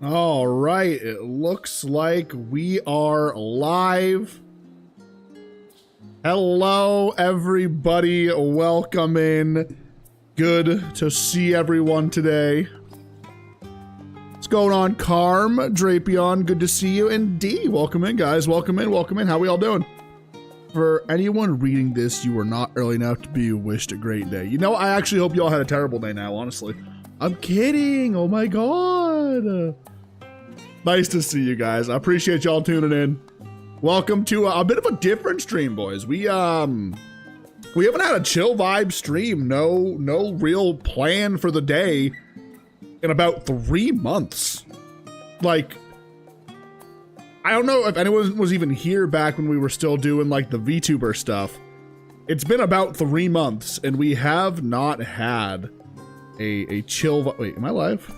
All right, it looks like we are live. Hello, everybody. Welcome in. Good to see everyone today. What's going on, Carm? Drapion, good to see you. And D, welcome in, guys. Welcome in, welcome in. How we all doing? For anyone reading this, you are not early enough to be wished a great day. You know, I actually hope you all had a terrible day now, honestly. I'm kidding. Oh my god. Nice to see you guys. I appreciate y'all tuning in. Welcome to a bit of a different stream, boys. We haven't had a chill vibe stream. No real plan for the day in about 3 months. Like, I don't know if anyone was even here back when we were still doing like the VTuber stuff. It's been about 3 months and we have not had a chill wait, am I live?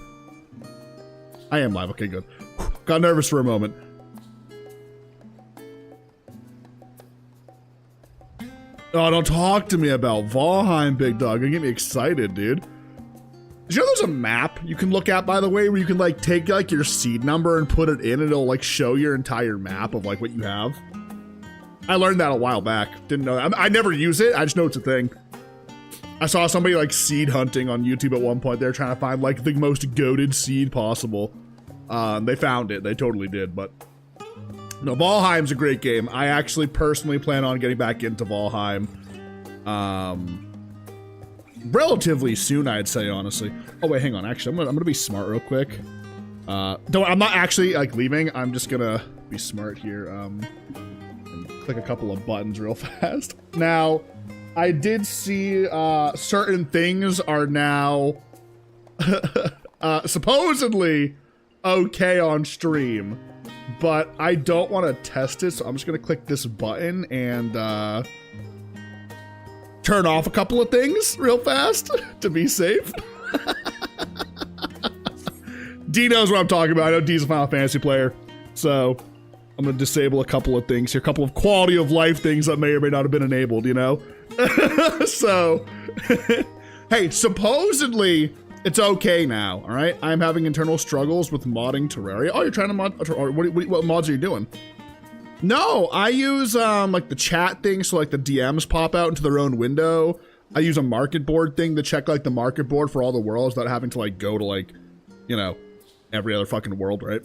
I am live. Okay, good. Got nervous for a moment. Oh, don't talk to me about Valheim, big dog. Gonna get me excited, dude. Did you know there's a map you can look at, by the way, where you can like take like your seed number and put it in, and it'll like show your entire map of like what you have? I learned that a while back. Didn't know that. I never use it. I just know it's a thing. I saw somebody like seed hunting on YouTube at one point. They're trying to find like the most goated seed possible. They found it. They totally did. But no, Valheim's a great game. I actually personally plan on getting back into Valheim relatively soon, I'd say, honestly. Oh wait, hang on. Actually, I'm gonna be smart real quick. I'm not actually like leaving. I'm just gonna be smart here. And click a couple of buttons real fast. Now, I did see certain things are now supposedly okay on stream, but I don't want to test it, so I'm just gonna click this button and turn off a couple of things real fast to be safe. D knows what I'm talking about. I know D's a Final Fantasy player, so I'm gonna disable a couple of things here, a couple of quality of life things that may or may not have been enabled, you know? So, hey, supposedly it's okay now, all right? I'm having internal struggles with modding Terraria. Oh, you're trying to mod, or what mods are you doing? No, I use like the chat thing, so like the DMs pop out into their own window. I use a market board thing to check like the market board for all the worlds without having to like go to like, you know, every other fucking world, right?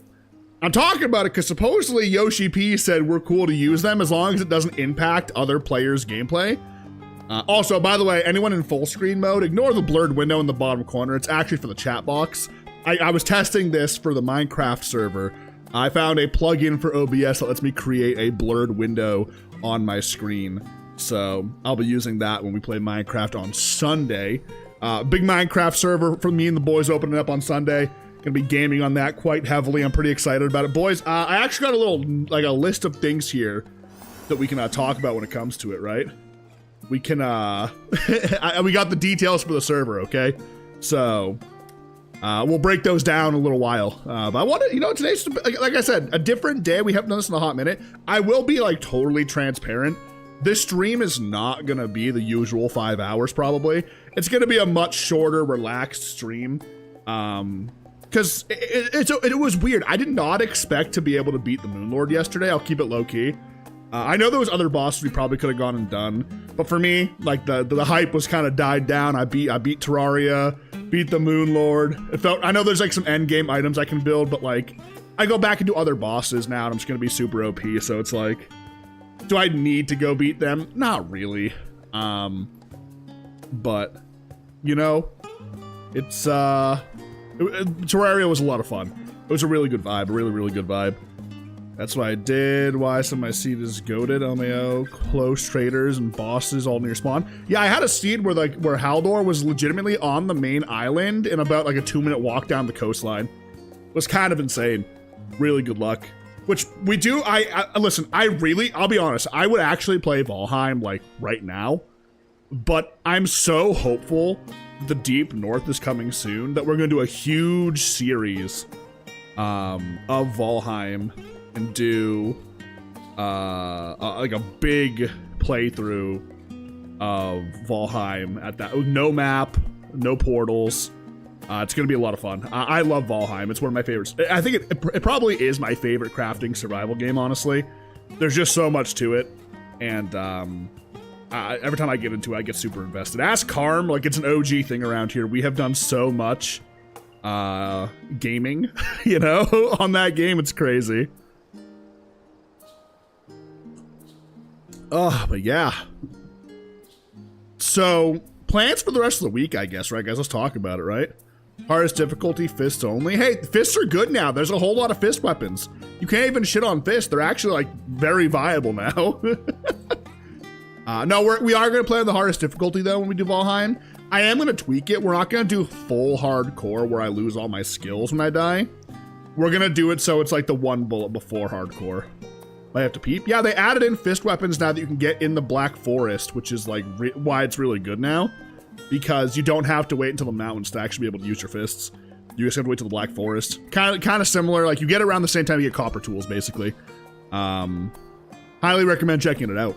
I'm talking about it because supposedly Yoshi P said we're cool to use them as long as it doesn't impact other players' gameplay. Also, by the way, anyone in full screen mode, ignore the blurred window in the bottom corner. It's actually for the chat box. I was testing this for the Minecraft server. I found a plugin for OBS that lets me create a blurred window on my screen. So I'll be using that when we play Minecraft on Sunday. Big Minecraft server for me and the boys opening up on Sunday. Gonna be gaming on that quite heavily. I'm pretty excited about it. Boys, I actually got a little, like a list of things here that we can talk about when it comes to it, right? We can, we got the details for the server, okay? So, we'll break those down in a little while. But I want to, you know, today's, like I said, a different day. We haven't done this in a hot minute. I will be, like, totally transparent. This stream is not gonna be the usual 5 hours, probably. It's gonna be a much shorter, relaxed stream. Because it was weird. I did not expect to be able to beat the Moonlord yesterday. I'll keep it low-key. I know there was other bosses we probably could have gone and done, but for me, like the hype was kind of died down. I beat Terraria, beat the Moonlord. It felt, I know there's like some end game items I can build, but like I go back and do other bosses now, and I'm just gonna be super OP. So it's like, do I need to go beat them? Not really. But you know, it's Terraria was a lot of fun. It was a really good vibe, a really good vibe. That's what I did. Why some of my seed is goated, LMAO, close traders and bosses all near spawn. Yeah, I had a seed where like where Haldor was legitimately on the main island in about like a 2-minute walk down the coastline. It was kind of insane. Really good luck. Which we do, listen, I'll be honest, I would actually play Valheim like right now, but I'm so hopeful the Deep North is coming soon that we're gonna do a huge series of Valheim and do like a big playthrough of Valheim at that. No map, no portals, It's going to be a lot of fun. I love Valheim. It's one of my favorites. I think it probably is my favorite crafting survival game, honestly. There's just so much to it. And every time I get into it, I get super invested. Ask Karm, like it's an OG thing around here. We have done so much gaming, you know, on that game. It's crazy. Oh, but yeah. So, plans for the rest of the week, I guess, right, guys? Let's talk about it, right? Hardest difficulty, fists only. Hey, fists are good now. There's a whole lot of fist weapons. You can't even shit on fists. They're actually, like, very viable now. No, we are going to play on the hardest difficulty, though, when we do Valheim. I am going to tweak it. We're not going to do full hardcore where I lose all my skills when I die. We're going to do it so it's like the one bullet before hardcore. I have to peep. Yeah, they added in fist weapons now that you can get in the Black Forest, which is like why it's really good now. Because you don't have to wait until the mountains to actually be able to use your fists. You just have to wait till the Black Forest. Kind of similar. Like you get it around the same time you get copper tools, basically. Highly recommend checking it out.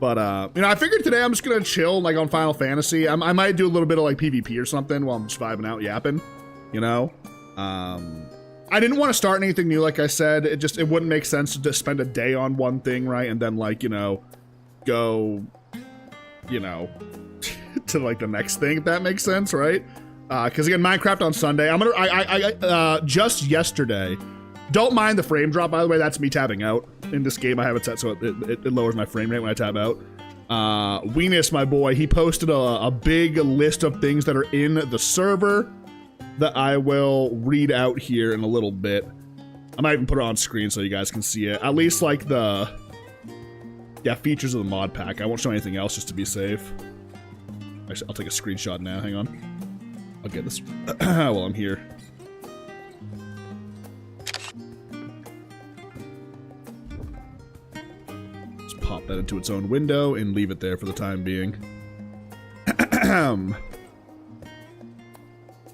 But you know, I figured today I'm just gonna chill like on Final Fantasy. I might do a little bit of like PvP or something while I'm just vibing out, yapping. You know. I didn't want to start anything new, like I said. It wouldn't make sense to just spend a day on one thing, right? And then like, you know, go, you know, to like the next thing, if that makes sense, right? Because again, Minecraft on Sunday. I just yesterday. Don't mind the frame drop, by the way. That's me tabbing out. In this game, I have it set so it lowers my frame rate when I tab out. Weenus, my boy, he posted a big list of things that are in the server that I will read out here in a little bit. I might even put it on screen so you guys can see it. At least like the features of the mod pack. I won't show anything else just to be safe. Actually, I'll take a screenshot now. Hang on. I'll get this while I'm here. Just pop that into its own window and leave it there for the time being.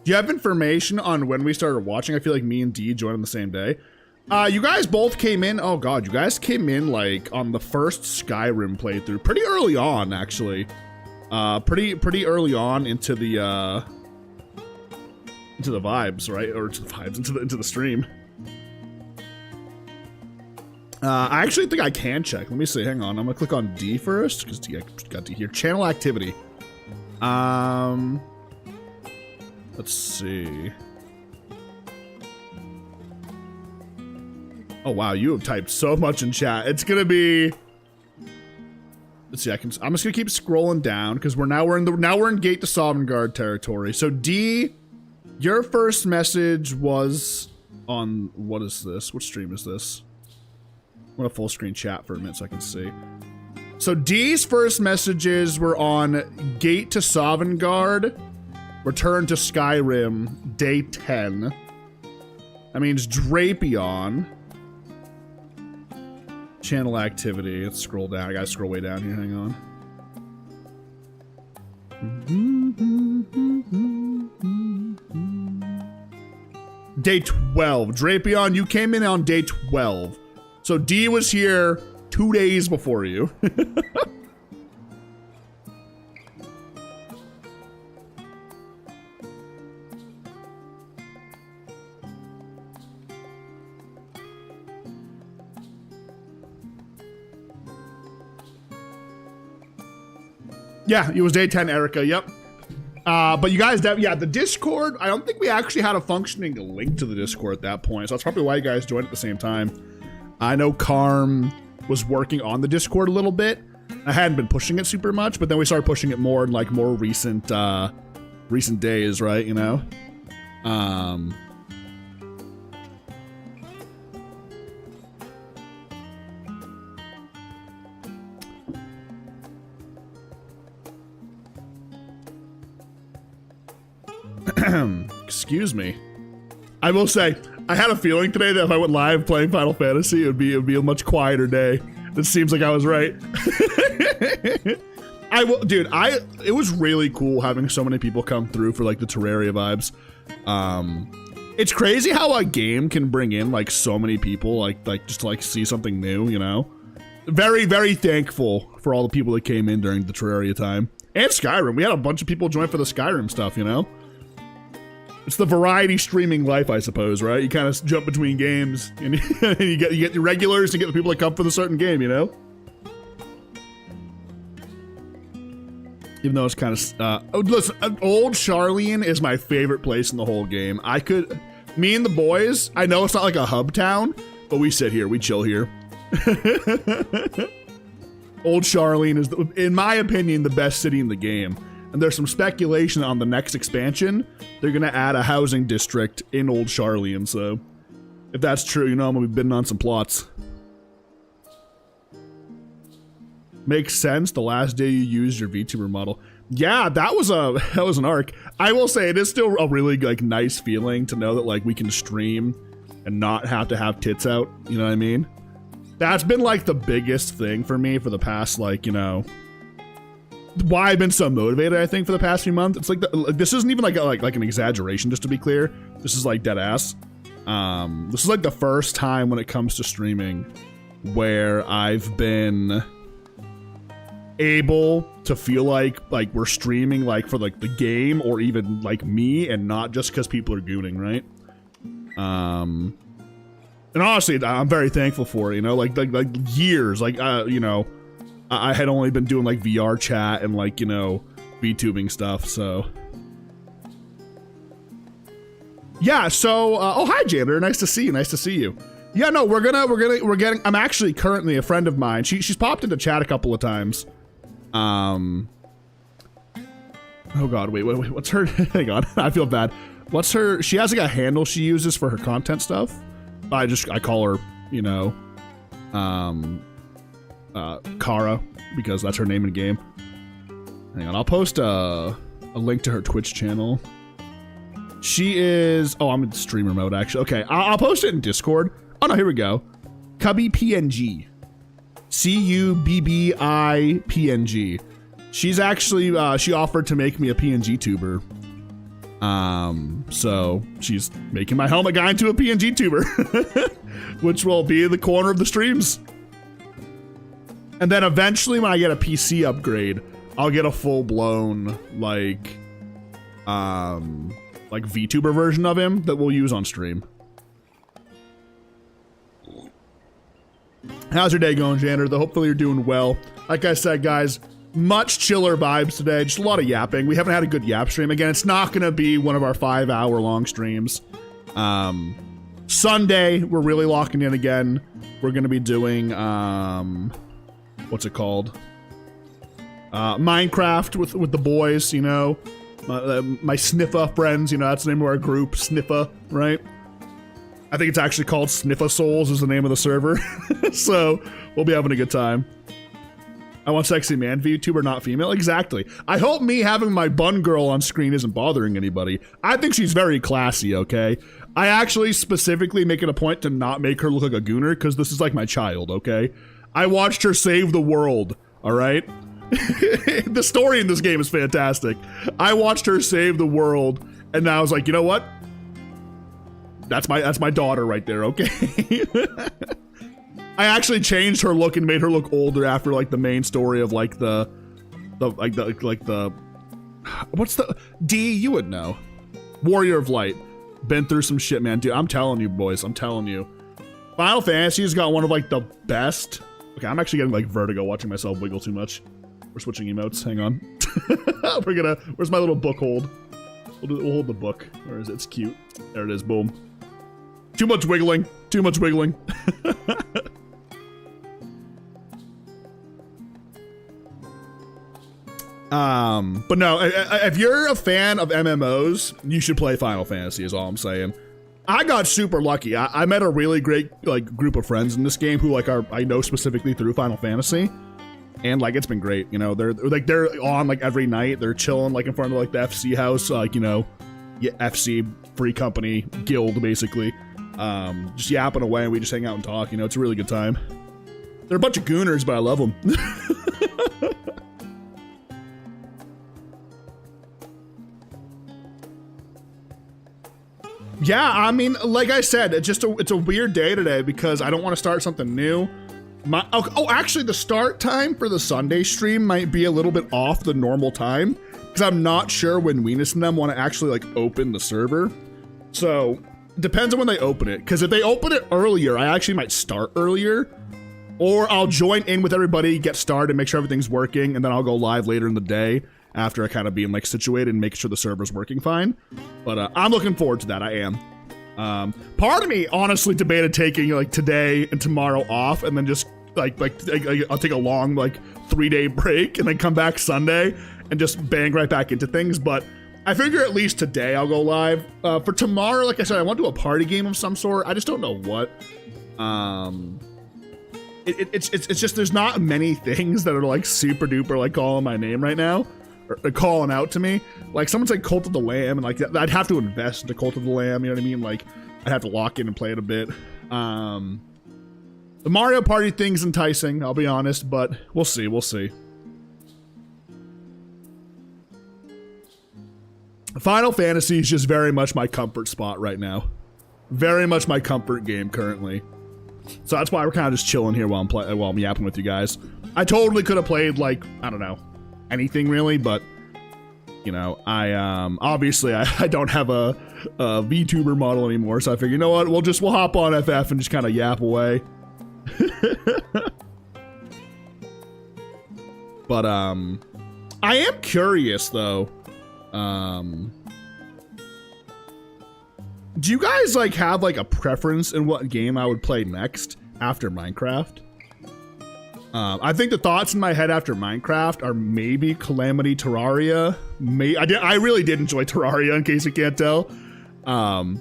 Do you have information on when we started watching? I feel like me and D joined on the same day. You guys both came in. Oh god, you guys came in like on the first Skyrim playthrough, pretty early on, actually. Pretty early on into the vibes, right? Or to the vibes, into the stream. I actually think I can check. Let me see. Hang on. I'm gonna click on D first because I got D here. Channel activity. Let's see. Oh wow, you have typed so much in chat. It's gonna be. Let's see. I'm just gonna keep scrolling down because we're in Gate to Sovngarde territory. So D, your first message was on what is this? What stream is this? I want a full screen chat for a minute so I can see. So D's first messages were on Gate to Sovngarde. Return to Skyrim, day 10. That means Drapion. Channel activity. Let's scroll down. I gotta scroll way down here. Hang on. Day 12. Drapion, you came in on day 12. So D was here 2 days before you. Yeah, it was day 10, Erica. Yep. But you guys, yeah, the Discord, I don't think we actually had a functioning link to the Discord at that point. So that's probably why you guys joined at the same time. I know Karm was working on the Discord a little bit. I hadn't been pushing it super much, but then we started pushing it more in like more recent days, right? You know? Excuse me. I will say, I had a feeling today that if I went live playing Final Fantasy, it would be a much quieter day. It seems like I was right. Dude, it was really cool having so many people come through for like the Terraria vibes. It's crazy how a game can bring in like so many people, like just to like see something new, you know? Very, very thankful for all the people that came in during the Terraria time. And Skyrim. We had a bunch of people join for the Skyrim stuff, you know? It's the variety streaming life, I suppose, right? You kind of jump between games, and you get your regulars, and you get the people that come for the certain game, you know? Even though it's kind of, listen, Old Charlene is my favorite place in the whole game. Me and the boys, I know it's not like a hub town, but we sit here, we chill here. Old Charlene is, in my opinion, the best city in the game. And there's some speculation on the next expansion, they're gonna add a housing district in Old Charlene, so if that's true, you know I'm gonna be bidding on some plots. Makes sense, the last day you used your VTuber model. Yeah, that was an arc. I will say it is still a really like nice feeling to know that like we can stream and not have to have tits out, you know what I mean? That's been like the biggest thing for me for the past like, you know, why I've been so motivated, I think, for the past few months. It's like, this isn't even like an exaggeration, just to be clear. This is like dead ass. This is like the first time when it comes to streaming where I've been able to feel like we're streaming like for like the game or even like me and not just because people are gooning, right? And honestly, I'm very thankful for it, you know, like years, like, you know, I had only been doing like VR chat and like, you know, VTubing stuff, so. Yeah, so, oh, hi Jander, nice to see you. Yeah, no, we're getting, I'm actually currently a friend of mine. She's popped into chat a couple of times. Oh God, wait, what's her, hang on, I feel bad. What's her, she has like a handle she uses for her content stuff. I call her, you know, Kara, because that's her name in the game. Hang on, I'll post a link to her Twitch channel. She is, oh, I'm in streamer mode actually. Okay, I'll post it in Discord. Oh no, here we go. Cubby PNG. CUBBI-PNG. She's actually, she offered to make me a PNG tuber. So she's making my helmet guy into a PNG tuber, which will be in the corner of the streams. And then eventually when I get a PC upgrade, I'll get a full-blown, like VTuber version of him that we'll use on stream. How's your day going, Jander? Hopefully you're doing well. Like I said, guys, much chiller vibes today. Just a lot of yapping. We haven't had a good yap stream. Again, it's not going to be one of our 5-hour-long streams. Sunday, we're really locking in again. We're going to be doing, what's it called? Minecraft with the boys, you know. My Sniffa friends, you know, that's the name of our group, Sniffa, right? I think it's actually called Sniffa Souls is the name of the server. So, we'll be having a good time. I want sexy man VTuber, not female. Exactly. I hope me having my bun girl on screen isn't bothering anybody. I think she's very classy, okay? I actually specifically make it a point to not make her look like a gooner, because this is like my child, okay? I watched her save the world, alright? The story in this game is fantastic. I watched her save the world, and now I was like, you know what? That's my daughter right there, okay? I actually changed her look and made her look older after like the main story of like the what's the D, you would know. Warrior of Light. Been through some shit, man. Dude, I'm telling you, boys, I'm telling you. Final Fantasy's got one of like the best. Okay, I'm actually getting like vertigo watching myself wiggle too much. We're switching emotes, hang on. Where's my little book hold? We'll hold the book. Where is it? It's cute. There it is, boom. Too much wiggling. Too much wiggling. But no, if you're a fan of MMOs, you should play Final Fantasy is all I'm saying. I got super lucky. I met a really great like group of friends in this game who like I know specifically through Final Fantasy. And like it's been great, you know, they're on like every night, they're chilling like in front of like the FC house, like, you know, FC free company guild basically. Just yapping away and we just hang out and talk, you know, it's a really good time. They're a bunch of gooners, but I love them. Yeah, I mean, like I said, it's a weird day today because I don't want to start something new. Actually, the start time for the Sunday stream might be a little bit off the normal time because I'm not sure when Weenus and them want to actually like open the server. So depends on when they open it. Because if they open it earlier, I actually might start earlier, or I'll join in with everybody, get started, make sure everything's working, and then I'll go live later in the day after I kind of being like situated and make sure the server's working fine. But I'm looking forward to that. I am. Part of me honestly debated taking like today and tomorrow off and then just like I'll take a long like 3-day break and then come back Sunday and just bang right back into things. But I figure at least today I'll go live. For tomorrow, like I said, I want to do a party game of some sort. I just don't know what. It's just there's not many things that are like super duper like calling my name right now. Or calling out to me. Like someone said Cult of the Lamb, and like I'd have to invest into Cult of the Lamb, you know what I mean? Like I'd have to lock in and play it a bit. The Mario Party thing's enticing, I'll be honest, but we'll see. Final Fantasy is just very much my comfort spot right now. Very much my comfort game currently. So that's why we're kind of just chilling here while I'm yapping with you guys. I totally could have played like, I don't know, anything really, but you know, I obviously I don't have a VTuber model anymore, so I figured, you know what, we'll hop on FF and just kind of yap away. But I am curious though. Do you guys like have like a preference in what game I would play next after Minecraft? I think the thoughts in my head after Minecraft are maybe Calamity Terraria. I really did enjoy Terraria, in case you can't tell. And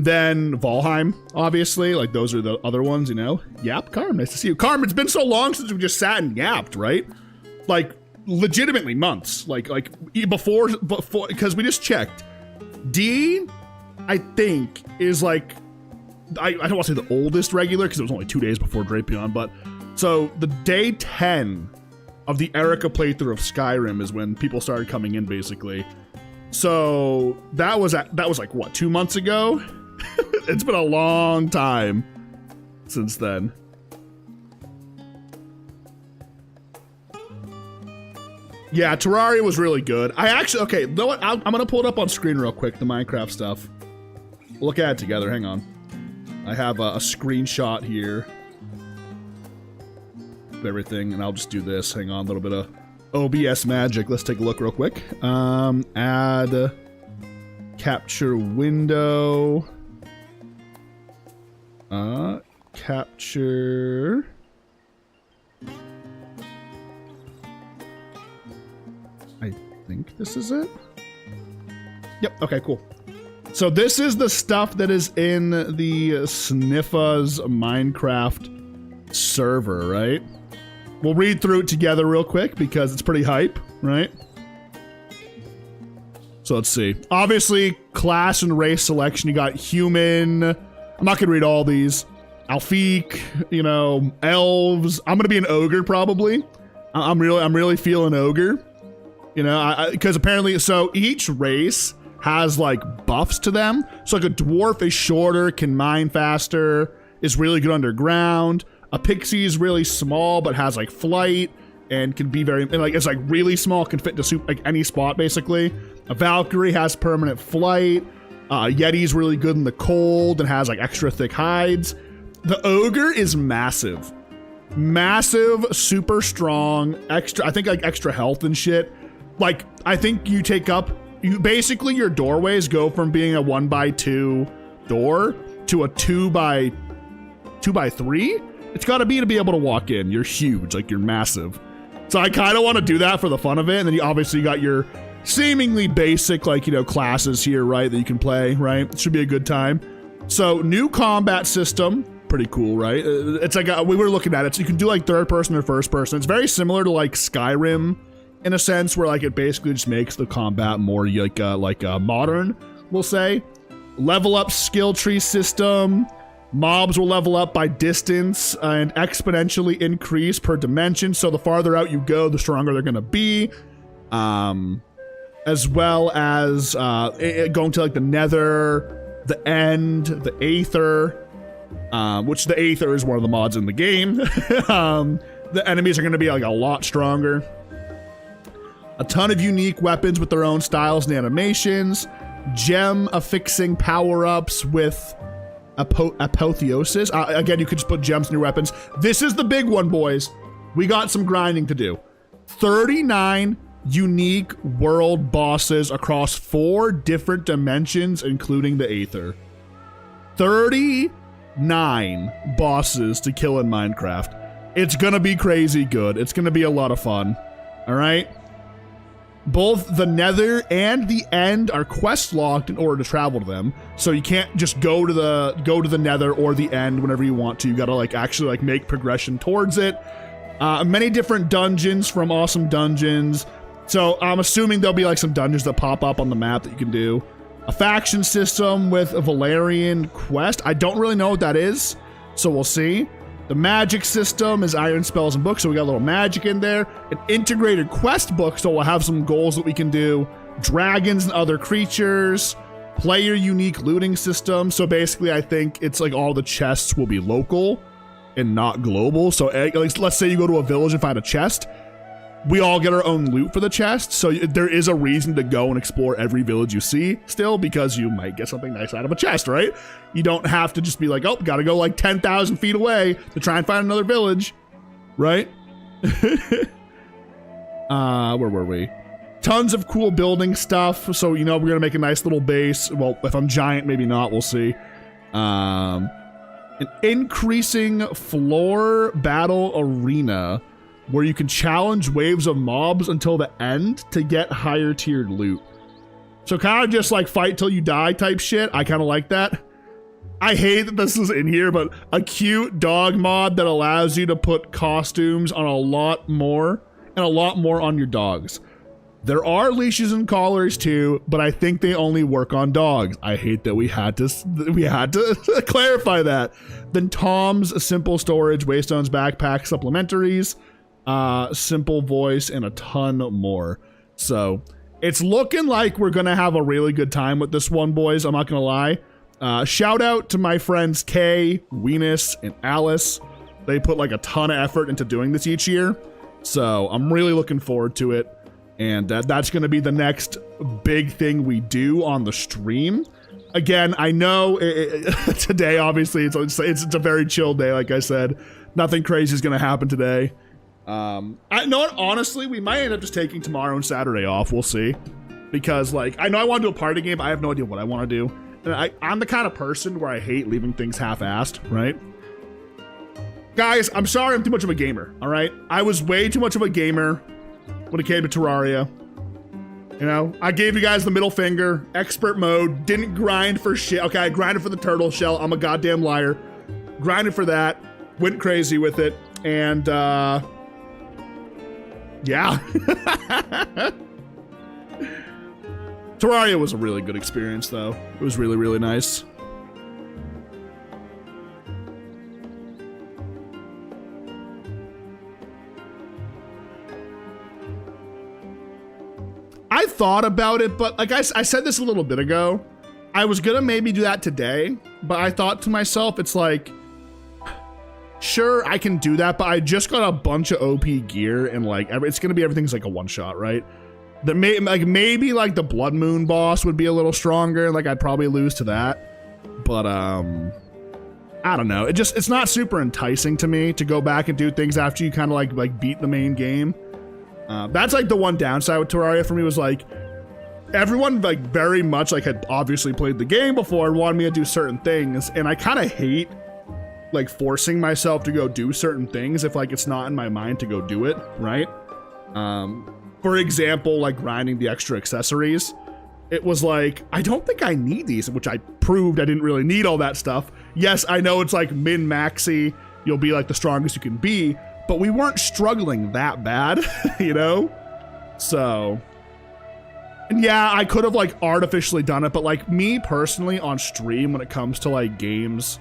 then Valheim, obviously. Like, those are the other ones, you know? Yap, Carm, nice to see you. Carm, it's been so long since we just sat and yapped, right? Like, legitimately months. Like before, because we just checked. D, I think, is like, I don't want to say the oldest regular, because it was only 2 days before Drapion, but so the day 10 of the Erica playthrough of Skyrim is when people started coming in, basically. So that was like what, 2 months ago? It's been a long time since then. Yeah, Terraria was really good. Okay, you know what? I'm gonna pull it up on screen real quick, the Minecraft stuff. We'll look at it together, hang on. I have a screenshot here of everything, and I'll just do this. Hang on, a little bit of OBS magic. Let's take a look real quick. Add capture window. Capture. I think this is it. Yep, okay, cool. So this is the stuff that is in the Sniffa's Minecraft server, right? We'll read through it together real quick because it's pretty hype, right? So let's see. Obviously, class and race selection. You got human. I'm not gonna read all these. Alfiq, you know, elves. I'm gonna be an ogre probably. I'm really feeling ogre. You know, because apparently, so each race has like buffs to them. So like a dwarf is shorter, can mine faster, is really good underground. A pixie is really small but has like flight and can be very, and like it's like really small, can fit into like any spot basically. A Valkyrie has permanent flight. Yeti's really good in the cold and has like extra thick hides. The ogre is massive, super strong, extra. I think like extra health and shit. Like I think you take up. Basically, your doorways go from being a 1x2 door to a 2x3. It's got to be able to walk in. You're huge, like you're massive. So I kind of want to do that for the fun of it. And then you obviously got your seemingly basic, like, you know, classes here, right, that you can play, right? It should be a good time. So new combat system, pretty cool, right? It's like we were looking at it. So you can do like third person or first person. It's very similar to like Skyrim, in a sense, where like it basically just makes the combat more like modern, we'll say. Level up skill tree system. Mobs will level up by distance and exponentially increase per dimension. So the farther out you go, the stronger they're gonna be. As well as going to like the Nether, the End, the Aether. which the Aether is one of the mods in the game. The enemies are going to be like a lot stronger. A ton of unique weapons with their own styles and animations. Gem affixing power-ups with apotheosis. Again, you could just put gems in your weapons. This is the big one, boys. We got some grinding to do. 39 unique world bosses across 4 different dimensions, including the Aether. 39 bosses to kill in Minecraft. It's gonna be crazy good. It's gonna be a lot of fun. All right? Both the Nether and the End are quest locked in order to travel to them. So you can't just go to the Nether or the End whenever you want to. You gotta like actually like make progression towards it. Many different dungeons from Awesome Dungeons. So I'm assuming there'll be like some dungeons that pop up on the map that you can do. A faction system with a Valerian quest. I don't really know what that is, so we'll see. The magic system is iron spells and books, so we got a little magic in there. An integrated quest book, so we'll have some goals that we can do. Dragons and other creatures. Player unique looting system. So basically, I think it's like all the chests will be local and not global. So like, let's say you go to a village and find a chest. We all get our own loot for the chest, so there is a reason to go and explore every village you see still, because you might get something nice out of a chest, right? You don't have to just be like, oh, gotta go like 10,000 feet away to try and find another village, right? Where were we? Tons of cool building stuff, so you know we're gonna make a nice little base. Well, if I'm giant, maybe not, we'll see. An increasing floor battle arena, where you can challenge waves of mobs until the end to get higher tiered loot. So kind of just like fight till you die type shit. I kind of like that. I hate that this is in here, but a cute dog mod that allows you to put costumes on a lot more on your dogs. There are leashes and collars too, but I think they only work on dogs. I hate that we had to clarify that. Then Tom's simple storage, Waystone's backpack supplementaries, simple voice, and a ton more. So it's looking like we're gonna have a really good time with this one, boys. I'm not gonna lie. Shout out to my friends Kay, Weenus, and Alice. They put like a ton of effort into doing this each year, so I'm really looking forward to it. And that's gonna be the next big thing we do on the stream. Again, I know today obviously it's a very chill day. Like I said, nothing crazy is gonna happen today. I know what, honestly, we might end up just taking tomorrow and Saturday off. We'll see, because like I know I want to do a party game, but I have no idea what I want to do. And I'm the kind of person where I hate leaving things half-assed, right? Guys, I'm sorry I'm too much of a gamer, all right? I was way too much of a gamer when it came to Terraria. You know, I gave you guys the middle finger, expert mode, didn't grind for shit. Okay, I grinded for the turtle shell. I'm a goddamn liar. Grinded for that, went crazy with it, and yeah. Terraria was a really good experience, though. It was really, really nice. I thought about it, but like I said this a little bit ago, I was gonna maybe do that today, but I thought to myself, it's like, sure, I can do that, but I just got a bunch of OP gear, and like it's gonna be everything's like a one shot, right? That maybe like the Blood Moon boss would be a little stronger, like I'd probably lose to that, but I don't know. It's not super enticing to me to go back and do things after you kind of like beat the main game. That's like the one downside with Terraria for me, was like everyone like very much like had obviously played the game before and wanted me to do certain things, and I kind of hate like forcing myself to go do certain things if like it's not in my mind to go do it, right? For example, like grinding the extra accessories. It was like, I don't think I need these, which I proved I didn't really need all that stuff. Yes, I know it's like min-maxy, you'll be like the strongest you can be, but we weren't struggling that bad, you know? So, and yeah, I could have like artificially done it, but like me personally on stream, when it comes to like games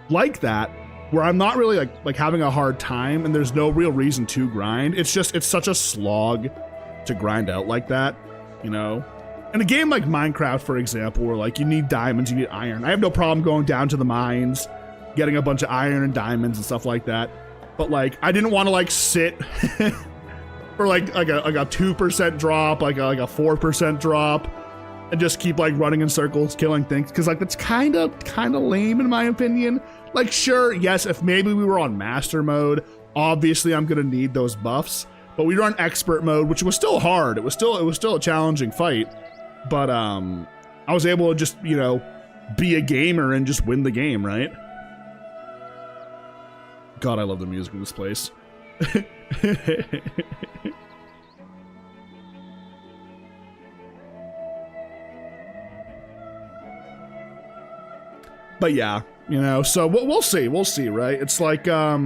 like that, where I'm not really like having a hard time and there's no real reason to grind, it's such a slog to grind out like that, you know? In a game like Minecraft, for example, where like you need diamonds, you need iron, I have no problem going down to the mines, getting a bunch of iron and diamonds and stuff like that. But like, I didn't want to like sit for like a 2% drop, like a 4% drop, and just keep like running in circles, killing things. Because like that's kind of lame in my opinion. Like, sure, yes, if maybe we were on master mode, obviously I'm gonna need those buffs. But we were on expert mode, which was still hard. It was still a challenging fight. But I was able to just, you know, be a gamer and just win the game, right? God, I love the music in this place. But yeah, you know, so we'll see, right? It's like, I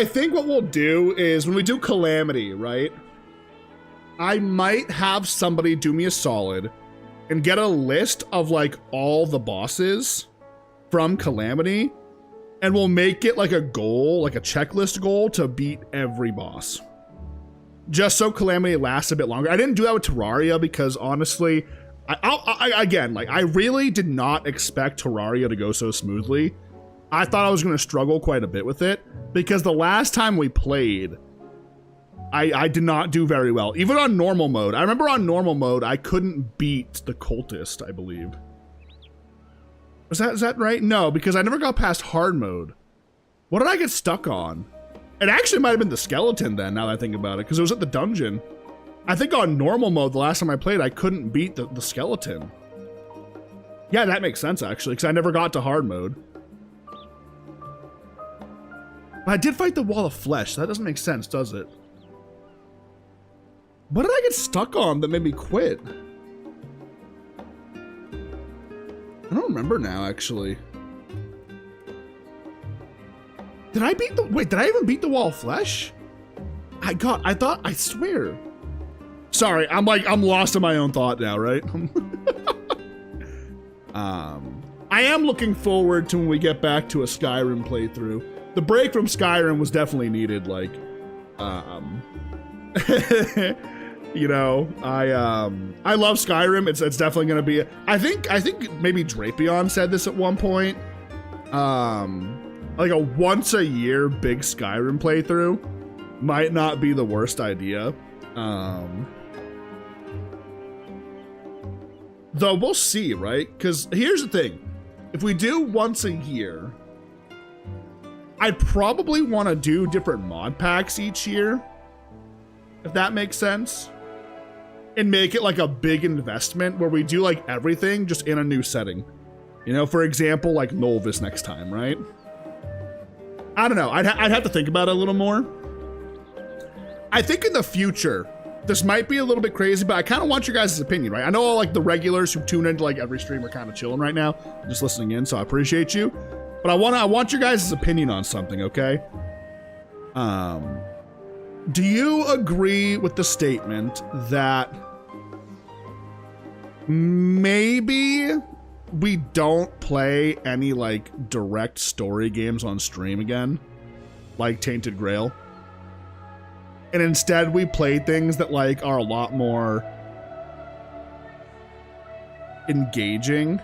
think what we'll do is when we do Calamity, right? I might have somebody do me a solid and get a list of like all the bosses from Calamity, and we'll make it like a goal, like a checklist goal to beat every boss. Just so Calamity lasts a bit longer. I didn't do that with Terraria because honestly, again, like I really did not expect Terraria to go so smoothly. I thought I was going to struggle quite a bit with it because the last time we played, I did not do very well. Even on normal mode. I remember on normal mode, I couldn't beat the cultist, I believe. Is that right? No, because I never got past hard mode. What did I get stuck on? It actually might have been the skeleton then, now that I think about it, because it was at the dungeon. I think on normal mode, the last time I played, I couldn't beat the skeleton. Yeah, that makes sense, actually, because I never got to hard mode. But I did fight the wall of flesh. That doesn't make sense, does it? What did I get stuck on that made me quit? I don't remember now, actually. Did I beat the... Wait, did I even beat the wall of flesh? I swear. Sorry, I'm lost in my own thought now, right? I am looking forward to when we get back to a Skyrim playthrough. The break from Skyrim was definitely needed, like, you know, I love Skyrim. It's definitely gonna be. I think maybe Drapion said this at one point. Like a once a year big Skyrim playthrough might not be the worst idea. Though we'll see, right? Because here's the thing: if we do once a year, I'd probably want to do different mod packs each year, if that makes sense. And make it like a big investment where we do like everything just in a new setting. You know, for example, like Nolvis next time, right? I don't know. I'd have to think about it a little more. I think in the future, this might be a little bit crazy, but I kind of want your guys' opinion, right? I know all like the regulars who tune into like every stream are kind of chilling right now, just listening in, so I appreciate you. But I want your guys' opinion on something, okay? Do you agree with the statement that maybe we don't play any like direct story games on stream again, like Tainted Grail, and instead we play things that like are a lot more engaging?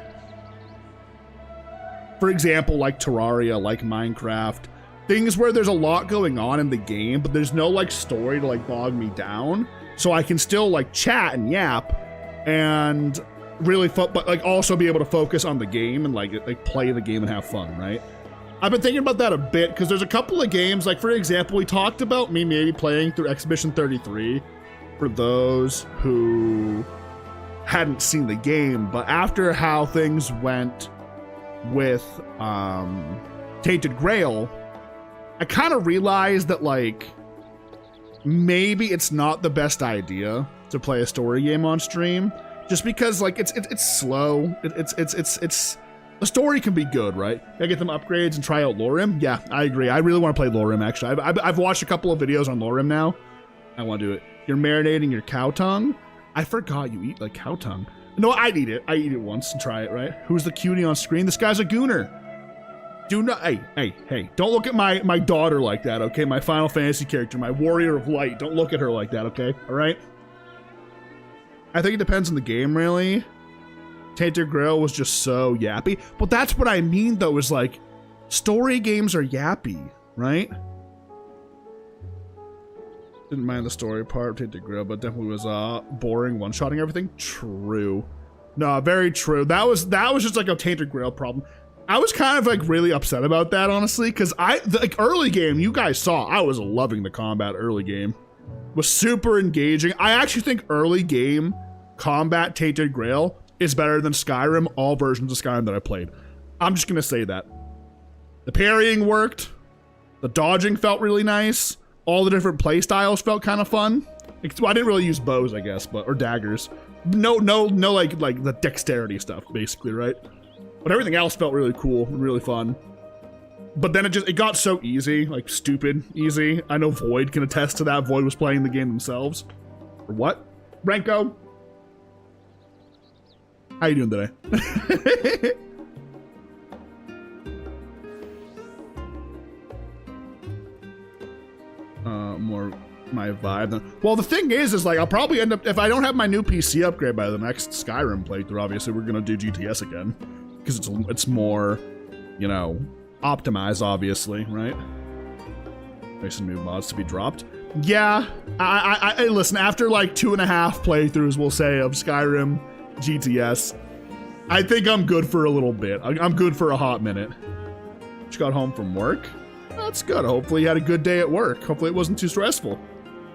For example, like Terraria, like Minecraft, things where there's a lot going on in the game, but there's no like story to like bog me down, so I can still like chat and yap and really but like also be able to focus on the game and like play the game and have fun, right? I've been thinking about that a bit because there's a couple of games, like for example, we talked about me maybe playing through Exhibition 33 for those who hadn't seen the game, but after how things went with Tainted Grail, I kind of realized that like maybe it's not the best idea to play a story game on stream, just because like it's slow. It's the story can be good, right? I get them upgrades and try out Lorim. Yeah, I agree. I really want to play Lorim actually. I've watched a couple of videos on Lorim now. I want to do it. You're marinating your cow tongue. I forgot you eat like cow tongue. No, I'd eat it. I eat it once and try it, right? Who's the cutie on screen? This guy's a gooner. Do not, hey, don't look at my daughter like that, okay? My Final Fantasy character, my Warrior of Light. Don't look at her like that, okay? All right? I think it depends on the game, really. Tainted Grail was just so yappy. But that's what I mean, though, is like, story games are yappy, right? Didn't mind the story part of Tainted Grail, but definitely was boring, one-shotting everything. True. No, very true. That was just like a Tainted Grail problem. I was kind of like really upset about that, honestly, because like early game, you guys saw, I was loving the combat early game. Was super engaging. I actually think early game combat Tainted Grail is better than Skyrim, all versions of Skyrim that I played. I'm just gonna say that. The parrying worked. The dodging felt really nice. All the different play styles felt kind of fun. Well, I didn't really use bows, I guess, or daggers. No, like the dexterity stuff, basically, right? But everything else felt really cool and really fun. But then it got so easy, like stupid easy. I know Void can attest to that. Void was playing the game themselves. Or what? Renko? How you doing today? More my vibe than, well, the thing is like I'll probably end up, if I don't have my new PC upgrade by the next Skyrim playthrough, obviously we're gonna do GTS again because it's more, you know, optimized, obviously, right? Make some new mods to be dropped. Yeah, I listen, after like 2.5 playthroughs, we'll say, of Skyrim GTS, I think I'm good for a little bit. I'm good for a hot minute. Just got home from work. That's good. Hopefully you had a good day at work. Hopefully it wasn't too stressful.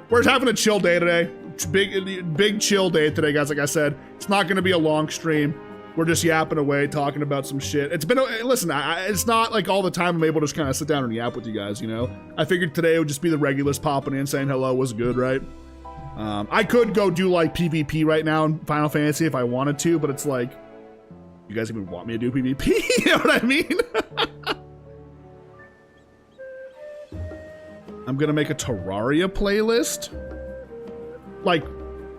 We're just having a chill day today. Big chill day today, guys. Like I said, it's not going to be a long stream. We're just yapping away, talking about some shit. It's been, listen, it's not like all the time I'm able to just kind of sit down and yap with you guys, you know? I figured today would just be the regulars popping in, saying hello was good, right? I could go do like PvP right now in Final Fantasy if I wanted to, but it's like, you guys even want me to do PvP? You know what I mean? I'm gonna make a Terraria playlist. Like,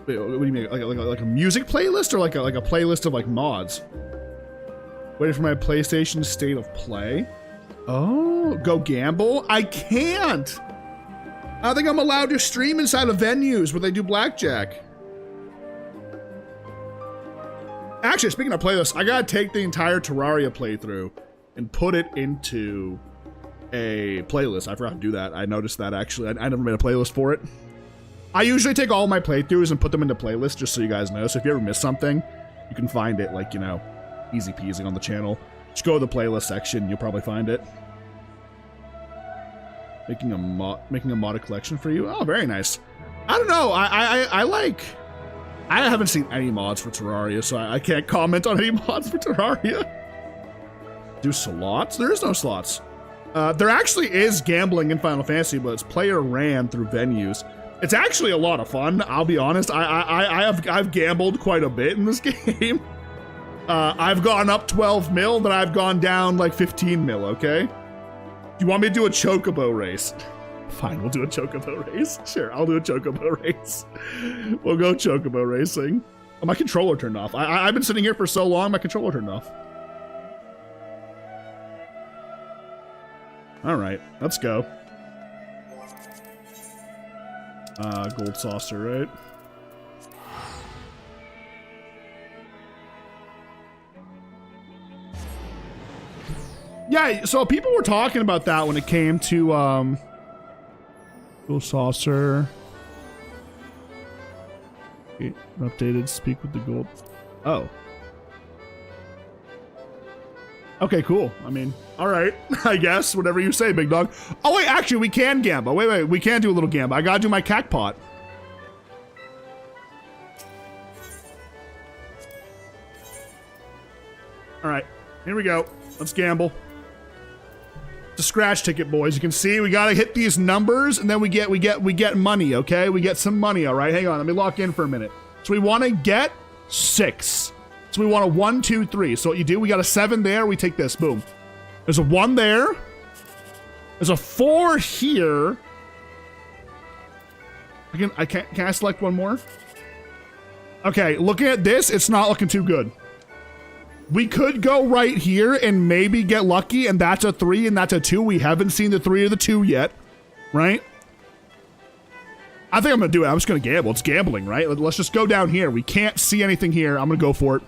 wait, what do you mean? Like a music playlist, or like a playlist of like mods? Waiting for my PlayStation State of Play. Oh, go gamble? I can't. I don't think I'm allowed to stream inside of venues where they do blackjack. Actually, speaking of playlists, I gotta take the entire Terraria playthrough and put it into a playlist. I forgot to do that. I noticed that, actually. I never made a playlist for it. I usually take all my playthroughs and put them into playlists, just so you guys know. So if you ever miss something, you can find it, like, you know, easy peasy on the channel. Just go to the playlist section, you'll probably find it. Making a modded collection for you. Oh, very nice. I don't know. I haven't seen any mods for Terraria, so I can't comment on any mods for Terraria. Do slots? There is no slots. There actually is gambling in Final Fantasy, but it's player ran through venues. It's actually a lot of fun. I'll be honest. I've gambled quite a bit in this game. I've gone up 12 mil, then I've gone down like 15 mil. Okay. Do you want me to do a chocobo race? Fine, we'll do a chocobo race. Sure, I'll do a chocobo race. We'll go chocobo racing. Oh, my controller turned off. I've been sitting here for so long, my controller turned off. All right, let's go. Gold saucer, right? Yeah, so people were talking about that when it came to, gold saucer. Okay, updated, speak with the gold. Oh. Okay, cool. I mean, all right, I guess, whatever you say, big dog. Oh, wait, actually, we can gamble. Wait, we can do a little gamble. I gotta do my cack pot. All right, here we go. Let's gamble. It's a scratch ticket, boys. You can see we gotta hit these numbers, and then we get money, okay? We get some money, all right? Hang on, let me lock in for a minute. So we want to get 6. So we want a 1, 2, 3. So what you do, we got a 7 there, we take this, boom. There's a 1 there. There's a 4 here. Can I select one more? Okay, looking at this, it's not looking too good. We could go right here and maybe get lucky, and that's a 3 and that's a 2. We haven't seen the 3 or the 2 yet, right? I think I'm gonna do it. I'm just gonna gamble. It's gambling, right? Let's just go down here. We can't see anything here. I'm gonna go for it.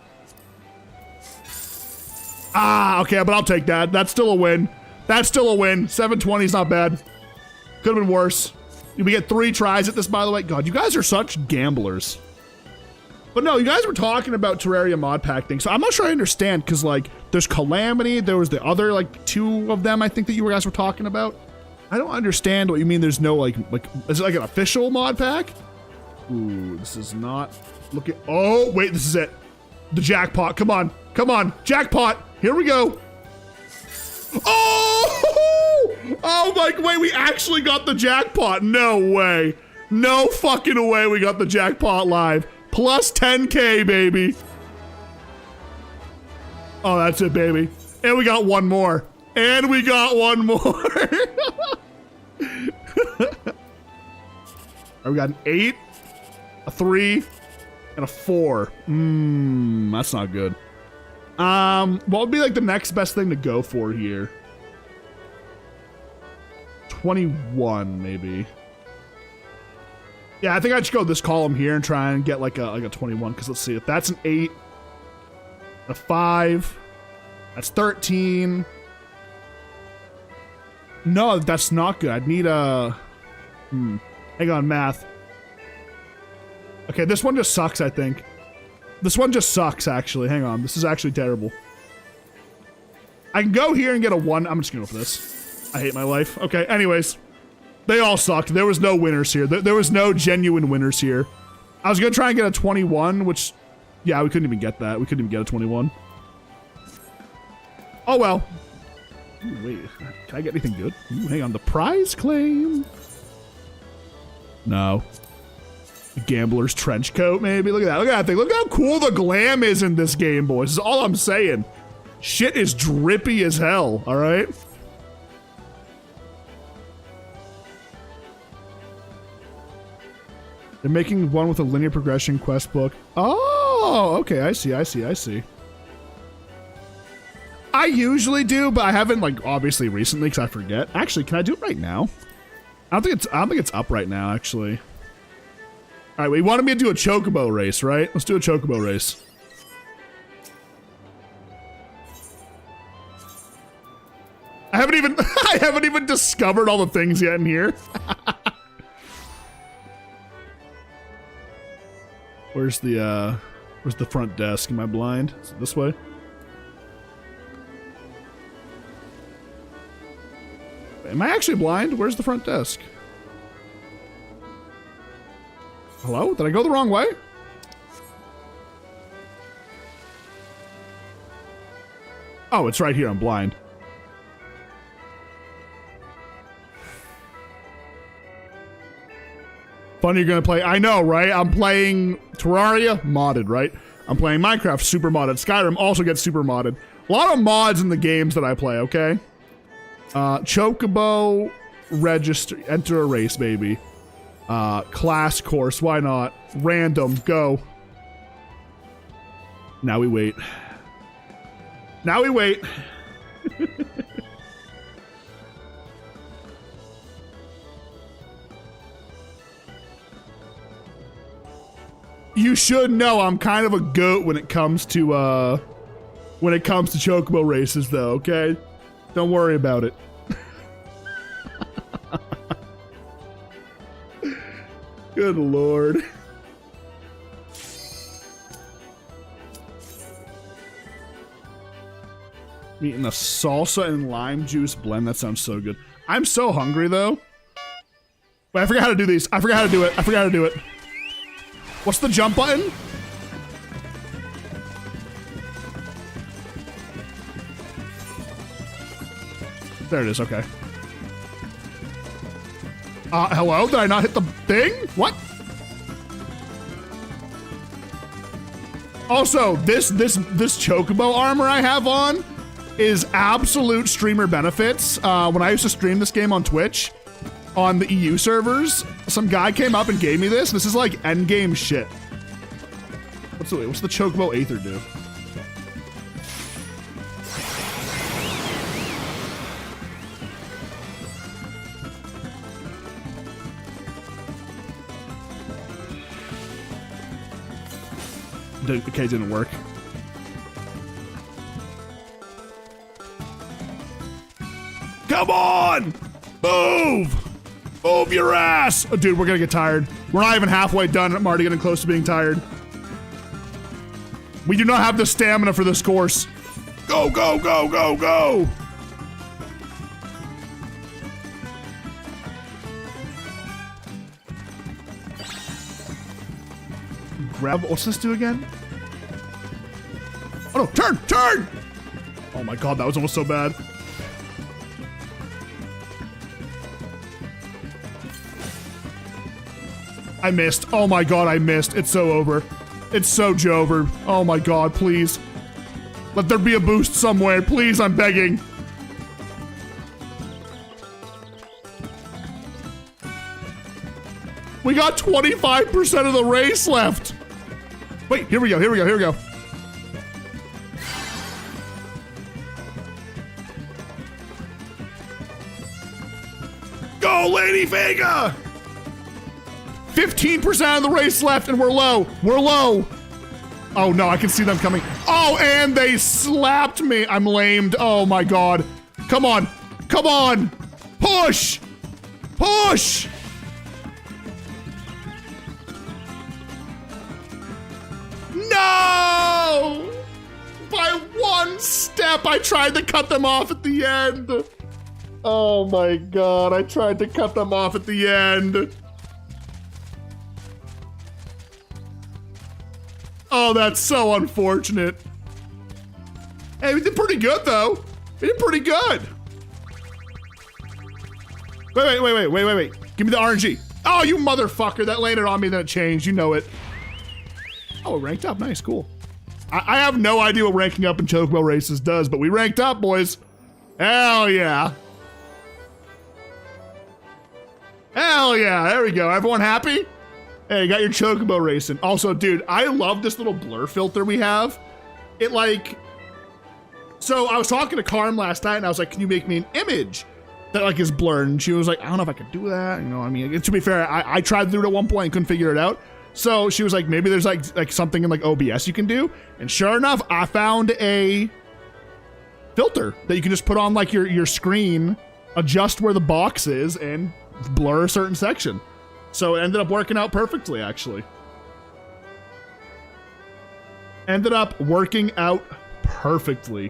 Ah, okay, but I'll take that. That's still a win. That's still a win. 720 is not bad. Could have been worse. We get 3 tries at this, by the way. God, you guys are such gamblers. But no, you guys were talking about Terraria mod pack thing, so I'm not sure I understand, because, like, there's Calamity, there was the other, like, 2 of them, I think, that you guys were talking about. I don't understand what you mean there's no, like, is it like an official mod pack? Ooh, this is not looking, oh, wait, this is it. The jackpot, come on, come on, jackpot, here we go. Oh! Oh my, wait, we actually got the jackpot, no way. No fucking way we got the jackpot live. Plus 10K, baby. Oh, that's it, baby. And we got one more. And we got one more. We got an 8, a 3, and a 4. That's not good. What would be like the next best thing to go for here? 21, maybe. Yeah, I think I'd just go this column here and try and get like a 21, because let's see, if that's an 8, a 5, that's 13. No, that's not good. I'd need a, hang on, math. Okay, this one just sucks, I think. This one just sucks, actually. Hang on, this is actually terrible. I can go here and get a 1. I'm just gonna go for this. I hate my life. Okay, anyways. They all sucked. There was no winners here. There was no genuine winners here. I was gonna try and get a 21, which, yeah, we couldn't even get that. We couldn't even get a 21. Oh well. Ooh, wait, can I get anything good? Ooh, hang on, the prize claim. No. The gambler's trench coat, maybe. Look at that. Look at that thing. Look how cool the glam is in this game, boys. This is all I'm saying. Shit is drippy as hell. All right. They're making one with a linear progression quest book. Oh, okay. I see. I see. I see. I usually do, but I haven't, like, obviously recently because I forget. Actually, can I do it right now? I don't think it's up right now, actually. All right, we wanted me to do a chocobo race, right? Let's do a chocobo race. I haven't even discovered all the things yet in here. Where's the front desk? Am I blind? Is it this way? Am I actually blind? Where's the front desk? Hello? Did I go the wrong way? Oh, it's right here. I'm blind. Fun you're gonna play. I know, right? I'm playing Terraria modded, right? I'm playing Minecraft super modded. Skyrim also gets super modded. A lot of mods in the games that I play, okay? Chocobo, register, enter a race, baby. Class course, why not? Random, go. Now we wait. Now we wait. You should know I'm kind of a goat when it comes to chocobo races, though, okay? Don't worry about it. Good lord. I'm eating a salsa and lime juice blend. That sounds so good. I'm so hungry, though. Wait, I forgot how to do these. I forgot how to do it. I forgot how to do it. What's the jump button? There it is, okay. Hello? Did I not hit the thing? What? Also, this chocobo armor I have on is absolute streamer benefits. When I used to stream this game on Twitch, on the EU servers, some guy came up and gave me this. This is like endgame shit. What's the chocobo Aether do? Okay, didn't work. Come on! Move! Move your ass! Oh, dude, we're gonna get tired. We're not even halfway done. I'm already getting close to being tired. We do not have the stamina for this course. Go, go, go, go, go! Grab, what's this do again? Oh no, turn, turn! Oh my god, that was almost so bad. I missed. Oh my god, I missed. It's so over. It's so Jover. Oh my god, please. Let there be a boost somewhere. Please, I'm begging. We got 25% of the race left. Wait, here we go, here we go, here we go. Go, Lady Vega! 15% of the race left and we're low. We're low. Oh no, I can see them coming. Oh, and they slapped me. I'm lamed. Oh my god. Come on. Come on. Push. Push. No! By one step, I tried to cut them off at the end. Oh my god, I tried to cut them off at the end. Oh, that's so unfortunate. Hey, we did pretty good though. We did pretty good. Wait. Give me the RNG. Oh, you motherfucker, that landed on me, then it changed, you know it. Oh, it ranked up, nice, cool. I have no idea what ranking up in Chocobo races does, but we ranked up, boys. Hell yeah. Hell yeah, there we go. Everyone happy? Hey, you got your Chocobo racing. Also, dude, I love this little blur filter we have. It like, so I was talking to Carm last night and I was like, can you make me an image that like is blurred? And she was like, I don't know if I could do that. You know, I mean, to be fair, I tried to do it at one point and couldn't figure it out. So she was like, maybe there's like something in like OBS you can do. And sure enough, I found a filter that you can just put on like your screen, adjust where the box is and blur a certain section. So it ended up working out perfectly, actually. Ended up working out perfectly.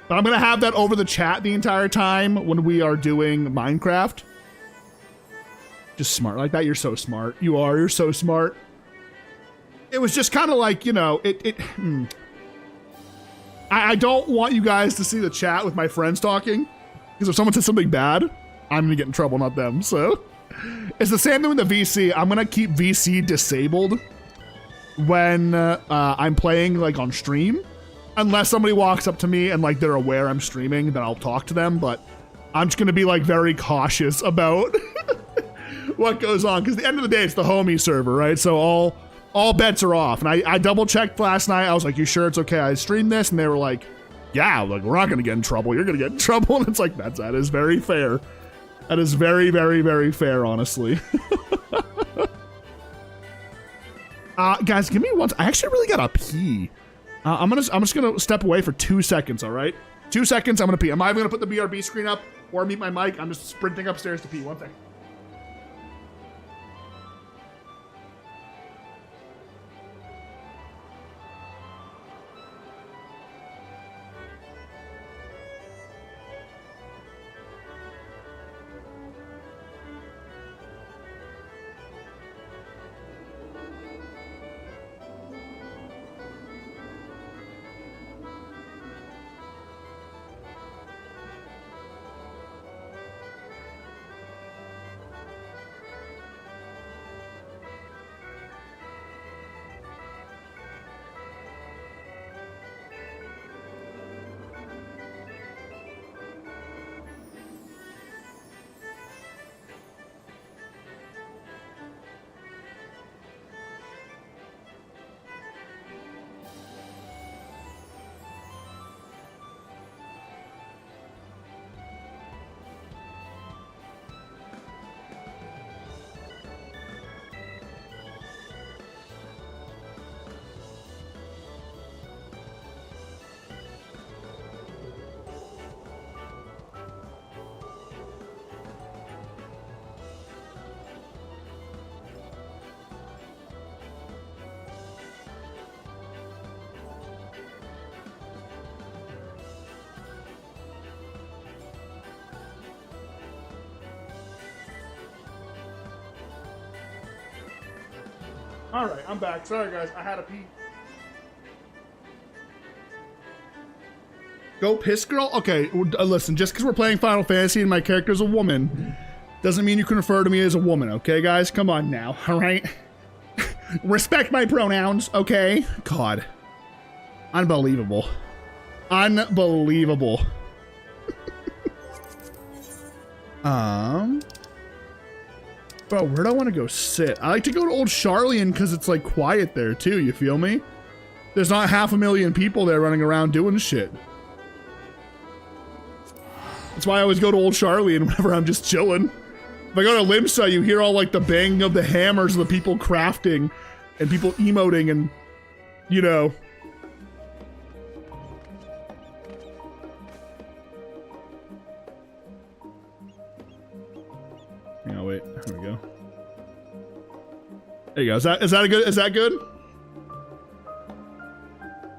But I'm gonna have that over the chat the entire time when we are doing Minecraft. Just smart like that. You're so smart. You're so smart. It was just kind of like, you know, I don't want you guys to see the chat with my friends talking, because if someone says something bad, I'm gonna get in trouble, not them. So it's the same thing with the VC. I'm gonna keep VC disabled when I'm playing like on stream, unless somebody walks up to me and like they're aware I'm streaming, then I'll talk to them. But I'm just gonna be like very cautious about what goes on, because at the end of the day, it's the homie server, right? So all bets are off. And I double checked last night. I was like, you sure it's okay I streamed this? And they were like, yeah, like we're not gonna get in trouble. You're gonna get in trouble. And it's like, that is very fair. That is very, very, very fair, honestly. Guys, give me one. I actually really gotta pee. I'm just gonna step away for 2 seconds, all right? 2 seconds, I'm gonna pee. I'm either gonna put the BRB screen up or mute my mic. I'm just sprinting upstairs to pee. 1 second. All right, I'm back. Sorry, guys. I had a pee. Go piss girl? Okay, listen, just because we're playing Final Fantasy and my character's a woman doesn't mean you can refer to me as a woman, okay, guys? Come on now, all right? Respect my pronouns, okay? God. Unbelievable. Unbelievable. Bro, where do I want to go sit? I like to go to Old Charlian because it's like quiet there too, you feel me? There's not 500,000 people there running around doing shit. That's why I always go to Old Charlian whenever I'm just chilling. If I go to Limsa, you hear all like the banging of the hammers of the people crafting and people emoting and, you know. Oh wait, there we go. There you go. Is that good?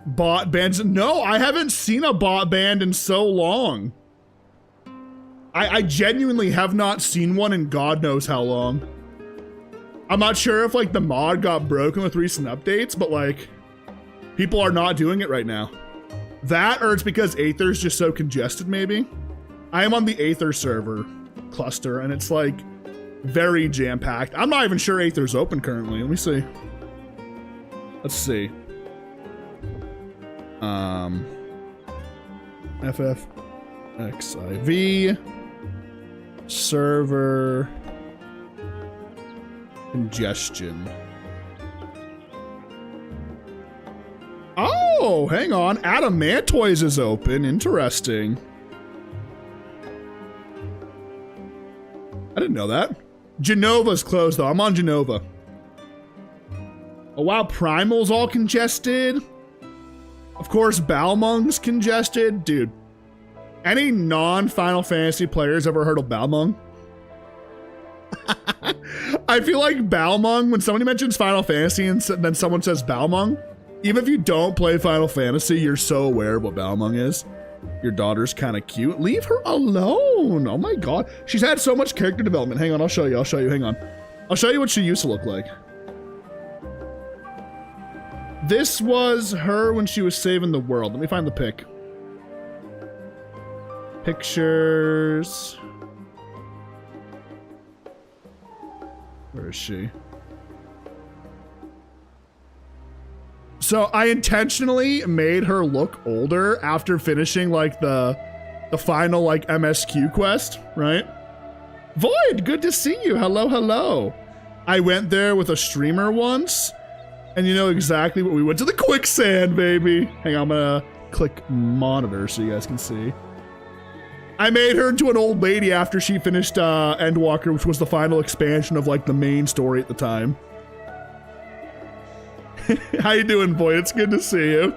Bot bands? No, I haven't seen a bot band in so long. I genuinely have not seen one in God knows how long. I'm not sure if like the mod got broken with recent updates, but like people are not doing it right now. That or it's because Aether's just so congested maybe. I am on the Aether server cluster and it's like very jam-packed. I'm not even sure Aether's open currently. Let me see. Let's see. FFXIV server congestion. Oh, hang on. Adamantoise is open. Interesting. I didn't know that. Genova's closed though. I'm on Genova. Oh wow, Primal's all congested. Of course, Balmung's congested. Dude, any non-Final Fantasy players ever heard of Balmung? I feel like Balmung, when somebody mentions Final Fantasy and then someone says Balmung, even if you don't play Final Fantasy, you're so aware of what Balmung is. Your daughter's kind of cute. Leave her alone. Oh my god. She's had so much character development. Hang on, I'll show you. Hang on. I'll show you what she used to look like. This was her when she was saving the world. Let me find the pic. Pictures. Where is she? So I intentionally made her look older after finishing like the final like MSQ quest, right? Void, good to see you. Hello, hello. I went there with a streamer once, and you know exactly what we went to the quicksand, baby. Hang on, I'm gonna click monitor so you guys can see. I made her into an old lady after she finished Endwalker, which was the final expansion of like the main story at the time. How you doing, boy? It's good to see you.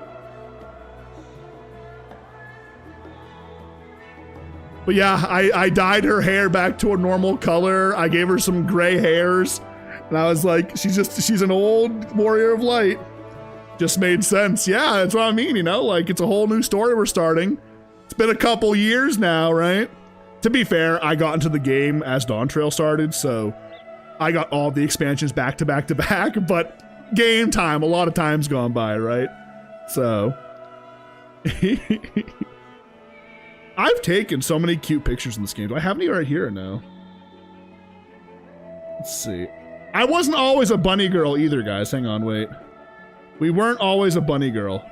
But yeah, I dyed her hair back to a normal color. I gave her some gray hairs. And I was like, she's an old warrior of light. Just made sense. Yeah, that's what I mean, you know? Like, it's a whole new story we're starting. It's been a couple years now, right? To be fair, I got into the game as Dawntrail started, so I got all the expansions back to back to back, but game time, a lot of time's gone by, right? So I've taken so many cute pictures in this game. Do I have any right here? No. Let's see. I wasn't always a bunny girl either, guys. Hang on, wait. We weren't always a bunny girl.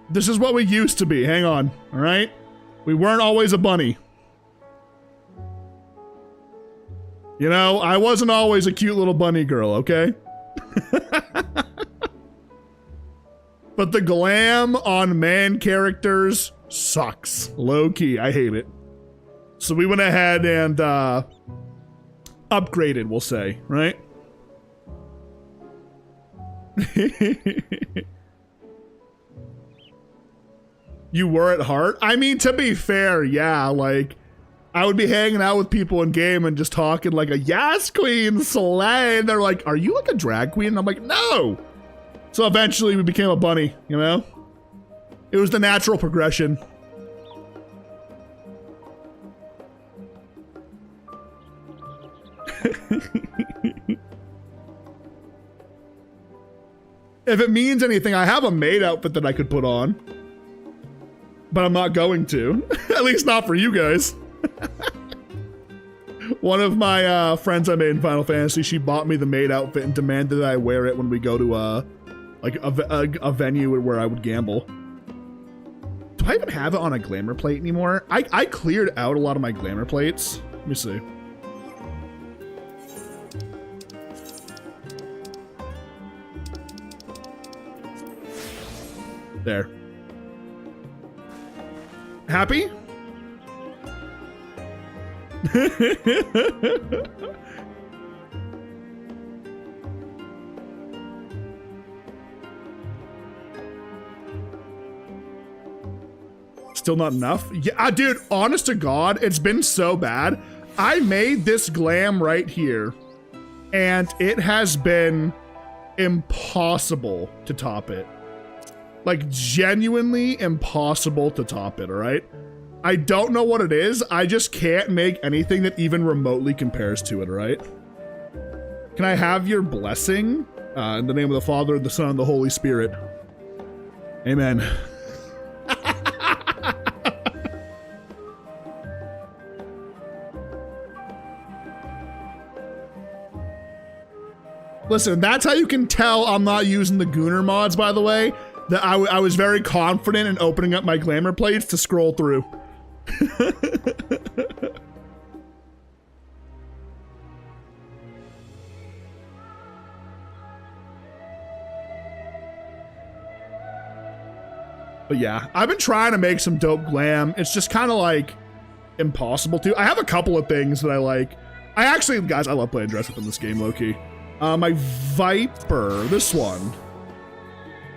This is what we used to be. Hang on, all right? We weren't always a bunny. You know, I wasn't always a cute little bunny girl, okay? But the glam on man characters sucks. Low key, I hate it. So we went ahead and upgraded, we'll say, right? You were at heart? I mean, to be fair, yeah, like, I would be hanging out with people in game and just talking like a yes queen slay, and they're like, are you like a drag queen? And I'm like, no! So eventually we became a bunny, you know? It was the natural progression. If it means anything, I have a maid outfit that I could put on. But I'm not going to. At least not for you guys. One of my friends I made in Final Fantasy, she bought me the maid outfit and demanded that I wear it when we go to like a venue where I would gamble. Do I even have it on a glamour plate anymore? I cleared out a lot of my glamour plates. Let me see. There. Happy? Still not enough? Yeah, dude, honest to God, it's been so bad. I made this glam right here, and it has been impossible to top it. Like, genuinely impossible to top it, all right? I don't know what it is. I just can't make anything that even remotely compares to it, all right? Can I have your blessing? In the name of the Father, the Son, and the Holy Spirit. Amen. Listen, that's how you can tell I'm not using the Gooner mods, by the way. That I was very confident in opening up my glamour plates to scroll through. But yeah, I've been trying to make some dope glam. It's just kind of like impossible to. I have a couple of things that I like. I actually, guys, I love playing dress up in this game, low-key. My Viper, this one.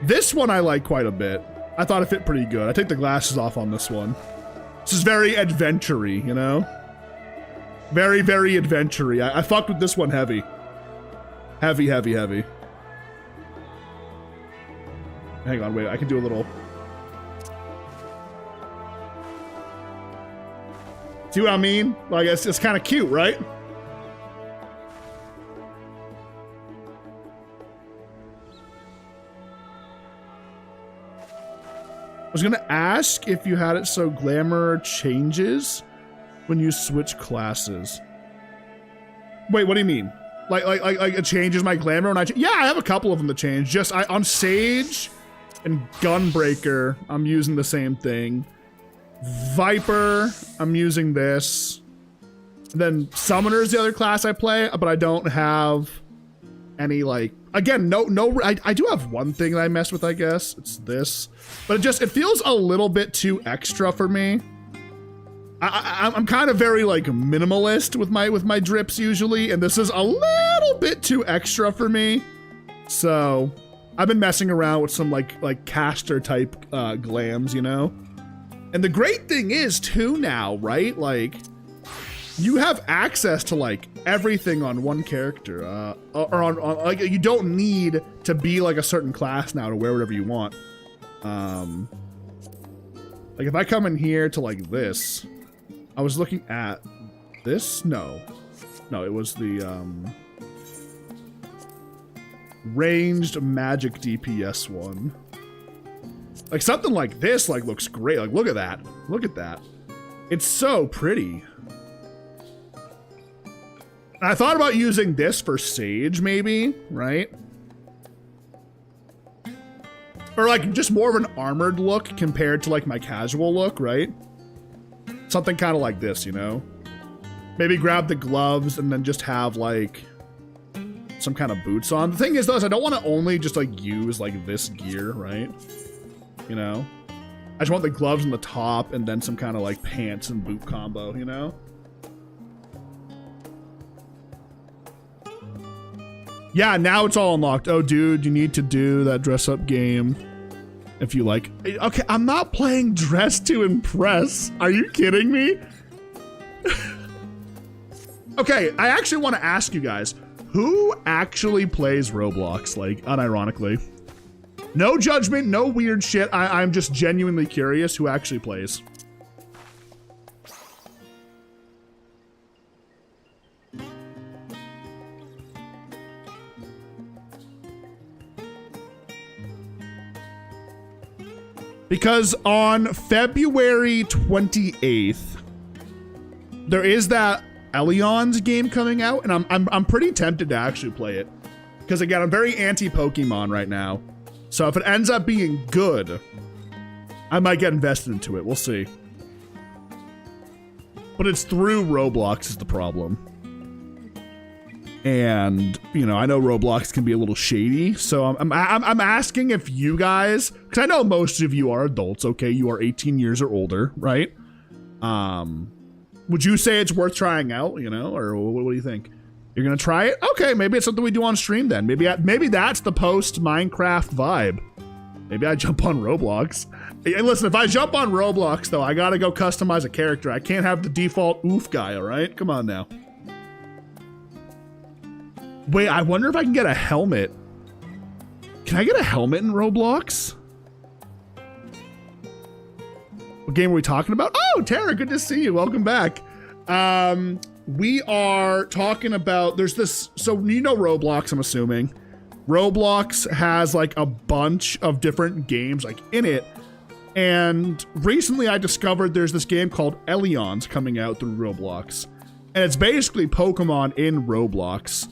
This one I like quite a bit. I thought it fit pretty good. I take the glasses off on this one. This is very adventure-y, you know? Very, very adventure-y. I fucked with this one heavy. Heavy, heavy, heavy. Hang on, wait, I can do a little... See what I mean? Like, it's kind of cute, right? I was gonna ask if you had it so glamour changes when you switch classes. Wait, what do you mean? Like it changes my glamour when I yeah, I have a couple of them that change. Just on Sage and Gunbreaker, I'm using the same thing. Viper, I'm using this. And then Summoner's the other class I play, but I don't have any like. Again, I do have one thing that I mess with, I guess. It's this. But it feels a little bit too extra for me. I'm kind of very, like, minimalist with my drips usually, and this is a little bit too extra for me. So, I've been messing around with some, like caster-type glams, you know? And the great thing is, too, now, right? Like, you have access to, like, everything on one character, or on like, you don't need to be like a certain class now to wear whatever you want. Like if I come in here to like this, I was looking at this. No, it was the ranged magic DPS one. Like something like this, like looks great. Like look at that. Look at that. It's so pretty. I thought about using this for Sage, maybe, right? Or like just more of an armored look compared to like my casual look, right? Something kind of like this, you know? Maybe grab the gloves and then just have like some kind of boots on. The thing is though, is I don't want to only just like use like this gear, right? You know? I just want the gloves on the top and then some kind of like pants and boot combo, you know? Yeah, now it's all unlocked. Oh, dude, you need to do that dress-up game if you like. Okay, I'm not playing Dress to Impress. Are you kidding me? Okay, I actually want to ask you guys, who actually plays Roblox, like, unironically? No judgment, no weird shit. I'm just genuinely curious who actually plays. Because on February 28th, there is that Elion's game coming out, and I'm pretty tempted to actually play it. Because again, I'm very anti-Pokemon right now. So if it ends up being good, I might get invested into it. We'll see. But it's through Roblox is the problem. And, you know, I know Roblox can be a little shady. So I'm asking if you guys, because I know most of you are adults, okay? You are 18 years or older, right? Would you say it's worth trying out, you know? Or what do you think? You're going to try it? Okay, maybe it's something we do on stream then. Maybe that's the post-Minecraft vibe. Maybe I jump on Roblox. Hey, listen, if I jump on Roblox, though, I got to go customize a character. I can't have the default oof guy, all right? Come on now. Wait, I wonder if I can get a helmet. Can I get a helmet in Roblox? What game are we talking about? Oh, Tara, good to see you. Welcome back. We are talking about, there's this, so you know Roblox, I'm assuming. Roblox has like a bunch of different games like in it. And recently I discovered there's this game called Elion's coming out through Roblox. And it's basically Pokemon in Roblox.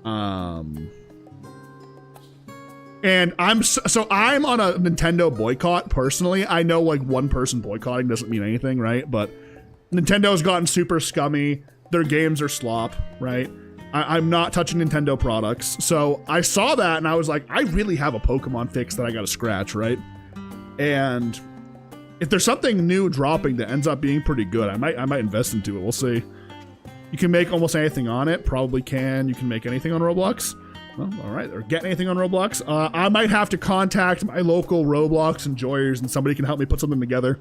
And I'm on a Nintendo boycott personally. I know like one person boycotting doesn't mean anything, right? But Nintendo's gotten super scummy. Their games are slop, right? I'm not touching Nintendo products. So I saw that and I was like, I really have a Pokemon fix that I gotta scratch, right? And if there's something new dropping that ends up being pretty good, I might invest into it. We'll see. You can make almost anything on it. Probably can. You can make anything on Roblox. Well, all right. Or get anything on Roblox. I might have to contact my local Roblox enjoyers and somebody can help me put something together.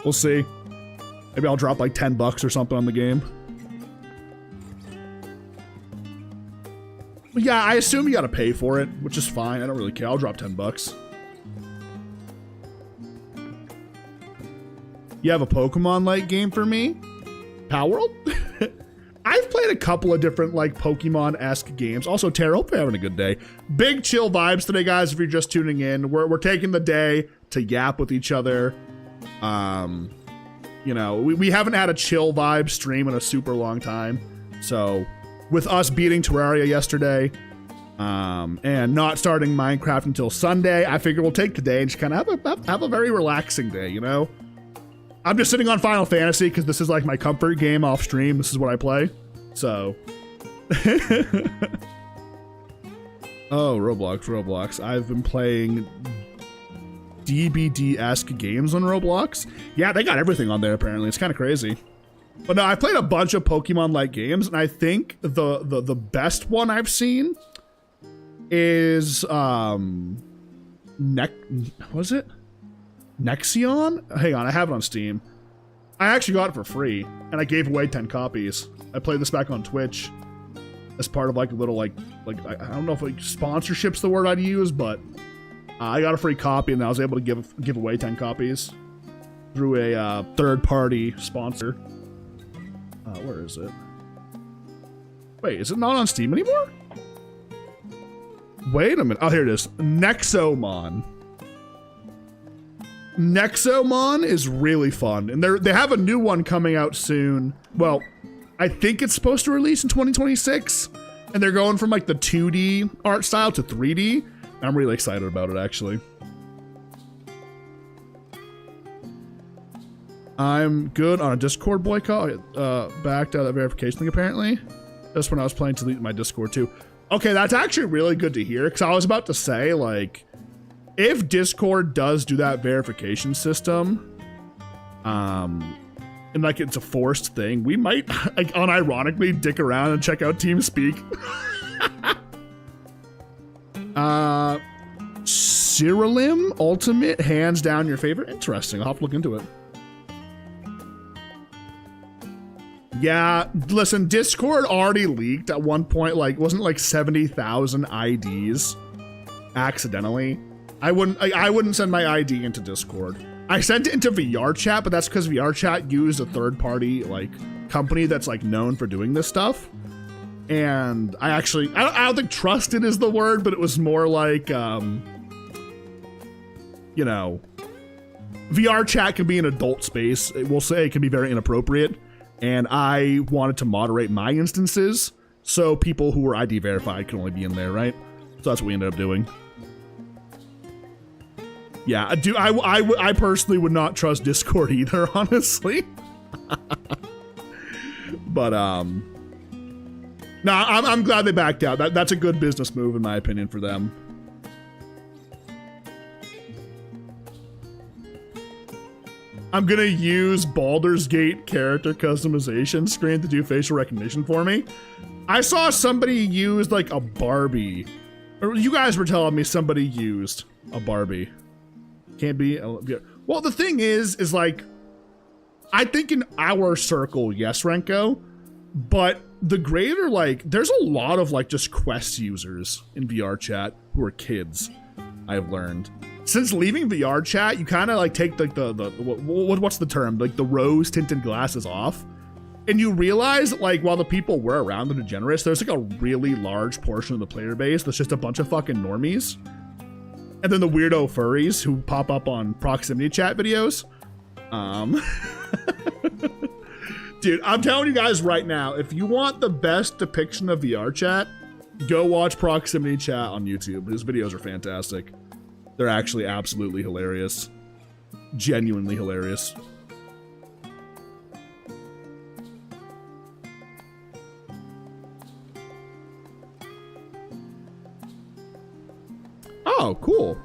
We'll see. Maybe I'll drop like $10 or something on the game. But yeah, I assume you gotta pay for it, which is fine. I don't really care. I'll drop $10. You have a Pokemon-like game for me? Palworld? I've played a couple of different like Pokemon-esque games. Also, Tara, hope you're having a good day. Big chill vibes today, guys. If you're just tuning in, we're taking the day to yap with each other. You know, we haven't had a chill vibe stream in a super long time. So, with us beating Terraria yesterday, and not starting Minecraft until Sunday, I figure we'll take today and just kind of have a very relaxing day. You know. I'm just sitting on Final Fantasy because this is like my comfort game off stream. This is what I play. So. Oh, Roblox. I've been playing DBD-esque games on Roblox. Yeah, they got everything on there apparently. It's kind of crazy. But no, I played a bunch of Pokemon-like games, and I think the best one I've seen is was it? Nexion? Hang on, I have it on Steam. I actually got it for free, and I gave away 10 copies. I played this back on Twitch as part of like a little like I don't know if like sponsorship's the word I'd use, but I got a free copy, and I was able to give away 10 copies through a third-party sponsor. Where is it? Wait, is it not on Steam anymore? Wait a minute. Oh, here it is. Nexomon. Nexomon is really fun, and they have a new one coming out soon. Well, I think it's supposed to release in 2026, and they're going from like the 2D art style to 3D. I'm really excited about it, actually. I'm good on a Discord boycott. Backed out of that verification thing, apparently. That's when I was planning to delete my Discord, too. Okay, that's actually really good to hear, because I was about to say, like, if Discord does do that verification system, and like it's a forced thing, we might like unironically dick around and check out TeamSpeak. Cyrilim Ultimate, hands down your favorite. Interesting. I'll have to look into it. Yeah, listen, Discord already leaked at one point, like, wasn't like 70,000 IDs accidentally. I wouldn't send my ID into Discord. I sent it into VRChat, but that's because VRChat used a third-party like company that's like known for doing this stuff. And I don't think trusted is the word, but it was more like, you know, VR chat can be an adult space. We'll say it can be very inappropriate. And I wanted to moderate my instances so people who were ID verified can only be in there, right? So that's what we ended up doing. Yeah, I personally would not trust Discord either, honestly. But no, I'm glad they backed out. That's a good business move in my opinion for them. I'm gonna use Baldur's Gate character customization screen to do facial recognition for me. I saw somebody use like a Barbie. Or you guys were telling me somebody used a Barbie. Can't be. Well, the thing is like, I think in our circle, yes, Renko, but the greater, like, there's a lot of like just Quest users in VR chat who are kids, I've learned. Since leaving VR chat, you kind of like take like what's the term? Like the rose tinted glasses off. And you realize, like, while the people were around the degenerates, there's like a really large portion of the player base that's just a bunch of fucking normies. And then the weirdo furries who pop up on proximity chat videos. Dude, I'm telling you guys right now, if you want the best depiction of VR chat, go watch proximity chat on YouTube. His videos are fantastic. They're actually absolutely hilarious. Genuinely hilarious. Oh, cool.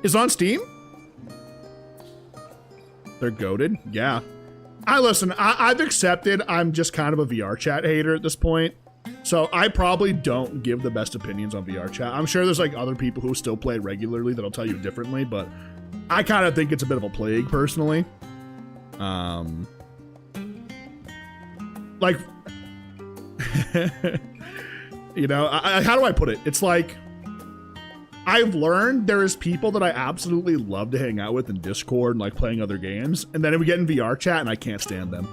Is it on Steam? They're goated? Yeah. I've accepted I'm just kind of a VR chat hater at this point. So I probably don't give the best opinions on VR chat. I'm sure there's like other people who still play it regularly that'll tell you differently, but I kind of think it's a bit of a plague personally. Like, you know, how do I put it? It's like, I've learned there is people that I absolutely love to hang out with in Discord and like playing other games, and then we get in VR chat and I can't stand them.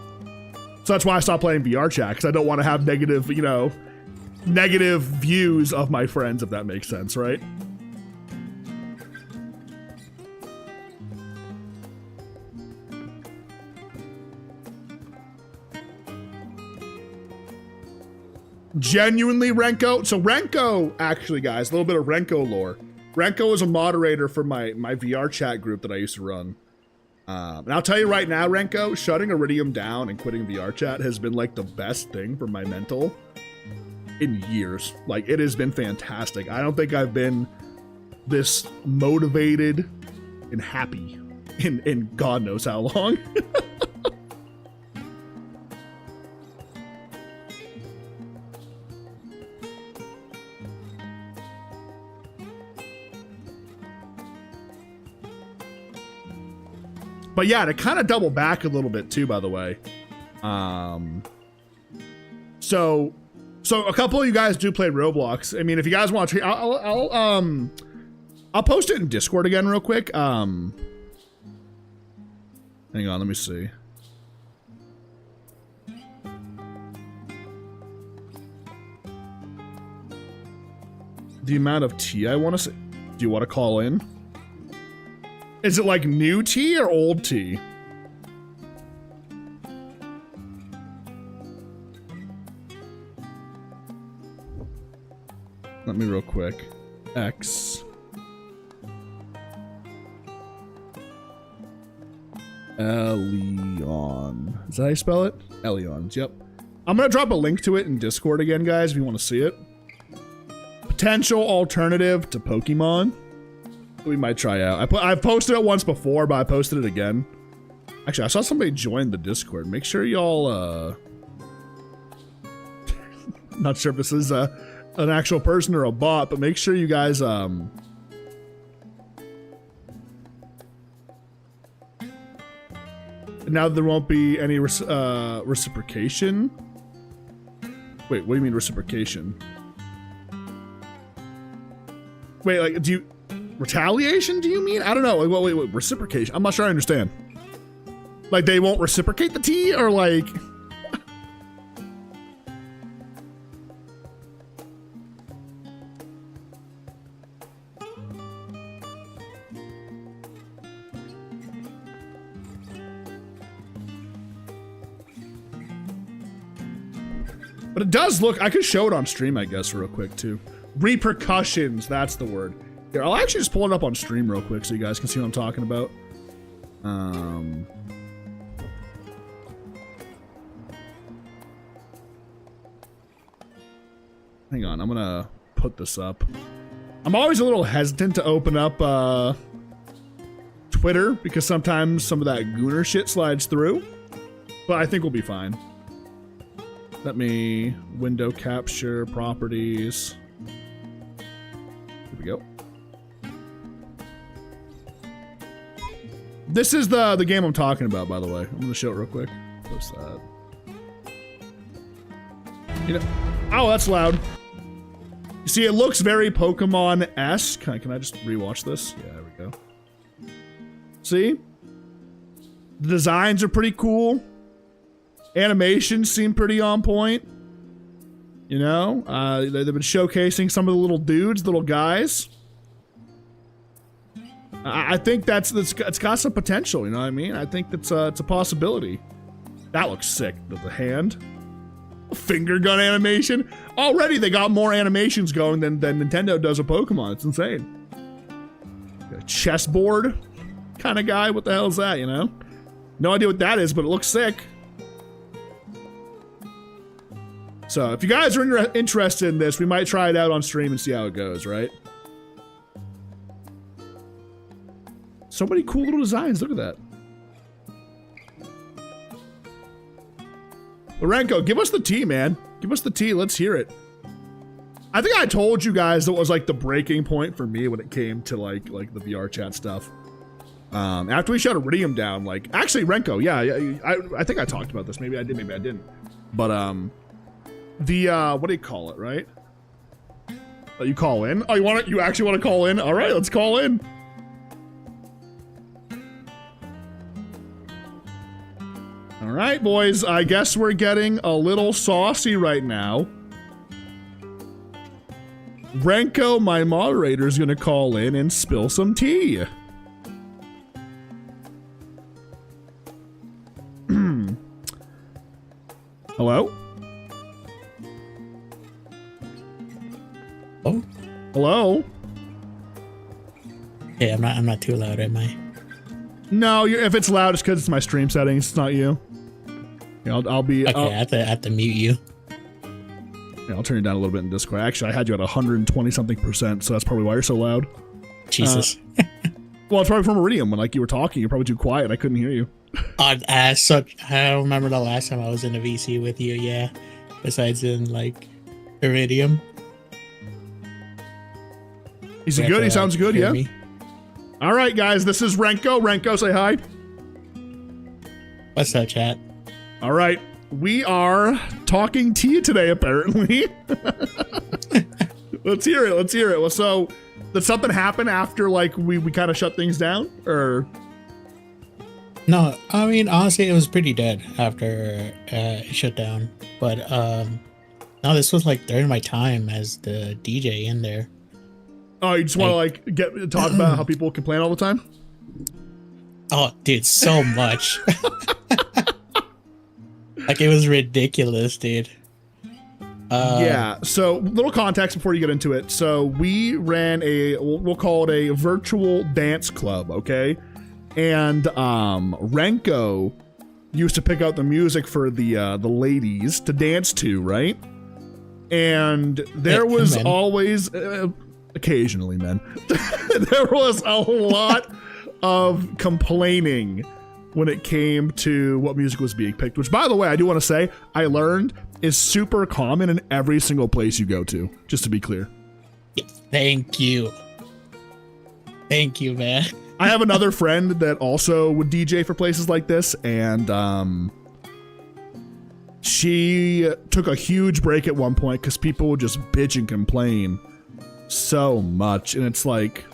So that's why I stopped playing VR chat, because I don't want to have negative, you know, negative views of my friends, if that makes sense, right? Genuinely, Renko. So Renko, actually, guys, a little bit of Renko lore. Renko is a moderator for my VR chat group that I used to run. And I'll tell you right now, Renko, shutting Iridium down and quitting VR chat has been like the best thing for my mental in years. Like, it has been fantastic. I don't think I've been this motivated and happy in God knows how long. But yeah, to kind of double back a little bit too, by the way. So a couple of you guys do play Roblox. I mean, if you guys want to, I'll post it in Discord again real quick. Hang on, let me see. The amount of tea I want to say. Do you want to call in? Is it like new tea or old tea? Let me real quick. X. Elion. Is that how you spell it? Elions, yep. I'm gonna drop a link to it in Discord again, guys, if you want to see it. Potential alternative to Pokemon. We might try out. I've posted it once before, but I posted it again. Actually, I saw somebody join the Discord. Make sure y'all, not sure if this is an actual person or a bot, but make sure you guys, now there won't be any reciprocation. Wait, what do you mean reciprocation? Wait, like, do you... Retaliation, do you mean? I don't know. Like, wait, reciprocation. I'm not sure I understand. Like, they won't reciprocate the tea, or like... But it does look, I could show it on stream, I guess, real quick too. Repercussions, that's the word. Here, I'll actually just pull it up on stream real quick so you guys can see what I'm talking about. Hang on, I'm gonna put this up. I'm always a little hesitant to open up Twitter because sometimes some of that gooner shit slides through, but I think we'll be fine. Let me window capture properties. Here we go. This is the game I'm talking about, by the way. I'm gonna show it real quick. Post that. You know, oh, that's loud. You see, it looks very Pokemon-esque. Can I just rewatch this? Yeah, there we go. See? The designs are pretty cool. Animations seem pretty on point. You know? They've been showcasing some of the little dudes, little guys. I think it's got some potential, you know what I mean? I think it's a possibility. That looks sick, the hand. Finger gun animation. Already they got more animations going than Nintendo does with Pokemon. It's insane. A chessboard kind of guy. What the hell is that, you know? No idea what that is, but it looks sick. So if you guys are interested in this, we might try it out on stream and see how it goes, right? So many cool little designs. Look at that. Lorenko, give us the tea, man. Give us the tea. Let's hear it. I think I told you guys that was like the breaking point for me when it came to like the VR chat stuff. After we shut Iridium down, like actually Renko, yeah, I think I talked about this. Maybe I did, maybe I didn't. But the what do you call it, right? Oh, you call in? Oh, you actually want to call in? All right, let's call in. All right, boys, I guess we're getting a little saucy right now. Renko, my moderator, is going to call in and spill some tea. Hello? Oh? Hello? Hey, I'm not too loud, am I? No, if it's loud, it's because it's my stream settings. It's not you. Yeah, I'll be. Okay, I have to mute you. Yeah, I'll turn you down a little bit in Discord. Actually, I had you at 120 something%, so that's probably why you're so loud. Jesus. Well, it's probably from Iridium. When like you were talking, you're probably too quiet. I couldn't hear you. I remember the last time I was in a VC with you. Yeah, besides in like Iridium. Is he good? He sounds good. Yeah. Me. All right, guys. This is Renko. Renko, say hi. What's up, chat? All right. We are talking tea today, apparently. Let's hear it. Let's hear it. Well, so did something happen after like we kind of shut things down, or? No, I mean honestly, it was pretty dead after it shut down. But no, this was like during my time as the DJ in there. Oh, you just want to like talk about how people complain all the time? Oh, dude, so much. Like it was ridiculous, dude. Yeah. So, little context before you get into it. So, we ran we'll call it a virtual dance club, okay? And Renko used to pick out the music for the ladies to dance to, right? And there was always occasionally, man. There was a lot of complaining when it came to what music was being picked, which, by the way, I do want to say, I learned is super common in every single place you go to, just to be clear. Yeah, thank you. Thank you, man. I have another friend that also would DJ for places like this, and she took a huge break at one point because people would just bitch and complain so much, and it's like,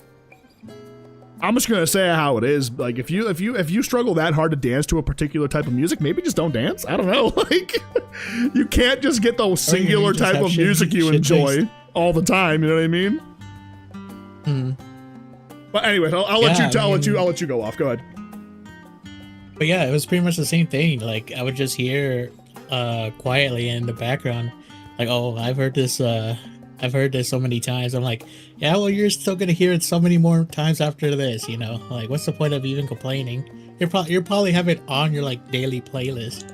I'm just gonna say how it is. Like, if you struggle that hard to dance to a particular type of music, maybe just don't dance. I don't know. Like, you can't just get the singular type of music you enjoy all the time. You know what I mean? Hmm. But anyway, I'll let you go off. Go ahead. But yeah, it was pretty much the same thing. Like I would just hear quietly in the background like, oh, I've heard this so many times. I'm like, yeah, well, you're still gonna hear it so many more times after this, you know? Like, what's the point of even complaining? You're probably have it on your like daily playlist.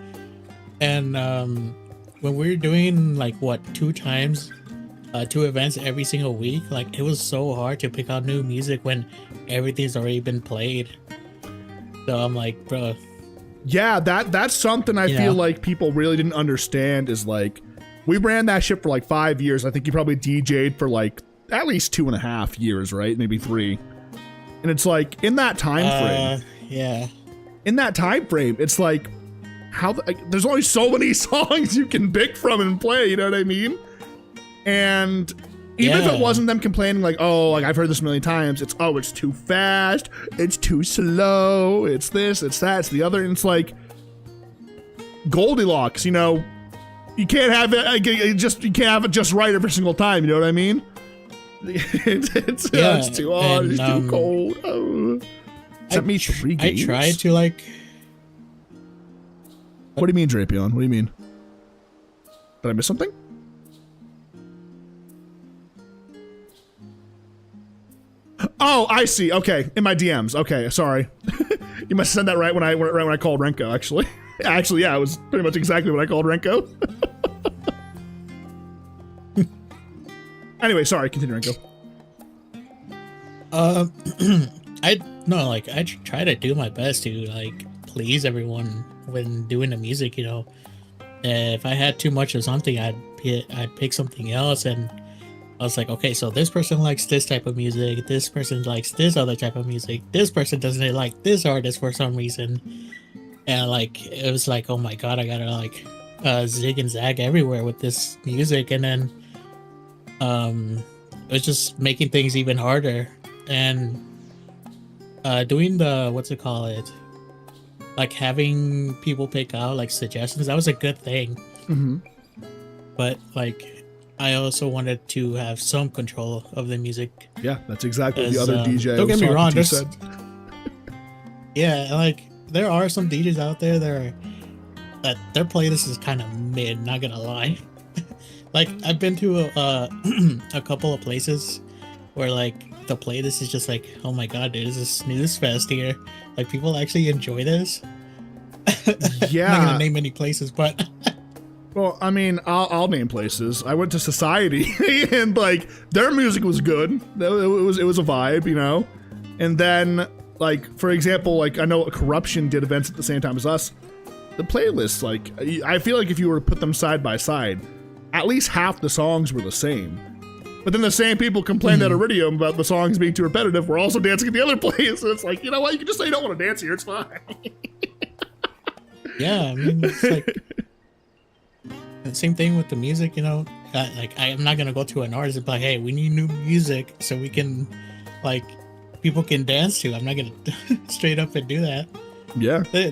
And when we were doing like what 2 events every single week, like it was so hard to pick out new music when everything's already been played. So I'm like, bro. Yeah, that's something I feel like people really didn't understand is like, we ran that shit for like 5 years. I think you probably DJ'd for like at least 2.5 years, right? Maybe 3. And it's like in that time frame. Yeah. In that time frame, it's like there's only so many songs you can pick from and play. You know what I mean? And even if it wasn't them complaining like, oh, like I've heard this a million times, it's too fast, it's too slow, it's this, it's that, it's the other. And it's like Goldilocks, you know. You can't have it. You can't have it just right every single time. You know what I mean? It's too hot. It's too cold. Oh. Sent me 3 games. I tried to like. What do you mean, Drapion? What do you mean? Did I miss something? Oh, I see. Okay, in my DMs. Okay, sorry. You must have said that right when I called Renko. Actually. Actually, yeah, it was pretty much exactly what I called Renko. Anyway, sorry, continue, Renko. I try to do my best to like please everyone when doing the music, you know. If I had too much of something, I'd pick something else, and I was like, okay, so this person likes this type of music, this person likes this other type of music, this person doesn't like this artist for some reason. And like it was like, oh my god, I gotta like zig and zag everywhere with this music. And then it was just making things even harder. And doing the like having people pick out like suggestions, that was a good thing. Mm-hmm. But like I also wanted to have some control of the music. Yeah, that's exactly what the other DJ don't get me wrong, said. Yeah, like there are some DJs out there that their playlist is kind of mid, not gonna lie. Like I've been to a couple of places where like the playlist is just like, oh my god, dude, this is a snooze fest here. Like people actually enjoy this. Yeah. I'm not gonna name any places, but well, I mean, I'll name places. I went to Society, and like their music was good. It was a vibe, you know. And then, like for example, like I know Corruption did events at the same time as us. The playlists, like I feel like if you were to put them side by side, at least half the songs were the same. But then the same people complained at Iridium about the songs being too repetitive. We're also dancing at the other place. So it's like, you know what? You can just say you don't want to dance here. It's fine. Yeah, I mean, it's like the same thing with the music, you know. Like I'm not gonna go to an artist and be like, hey, we need new music so we can, like, people can dance to. I'm not gonna straight up and do that. Yeah. They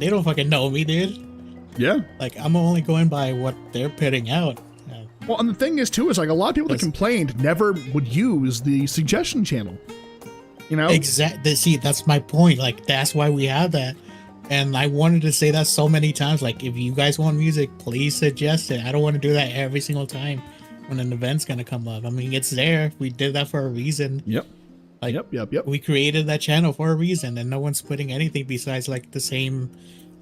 don't fucking know me, dude. Yeah. Like I'm only going by what they're putting out. Well, and the thing is too is like a lot of people that complained never would use the suggestion channel. You know? Exactly. See, that's my point. Like that's why we have that. And I wanted to say that so many times. Like, if you guys want music, please suggest it. I don't want to do that every single time when an event's gonna come up. I mean, it's there. We did that for a reason. Yep. Like, yep. We created that channel for a reason, and no one's putting anything besides like the same,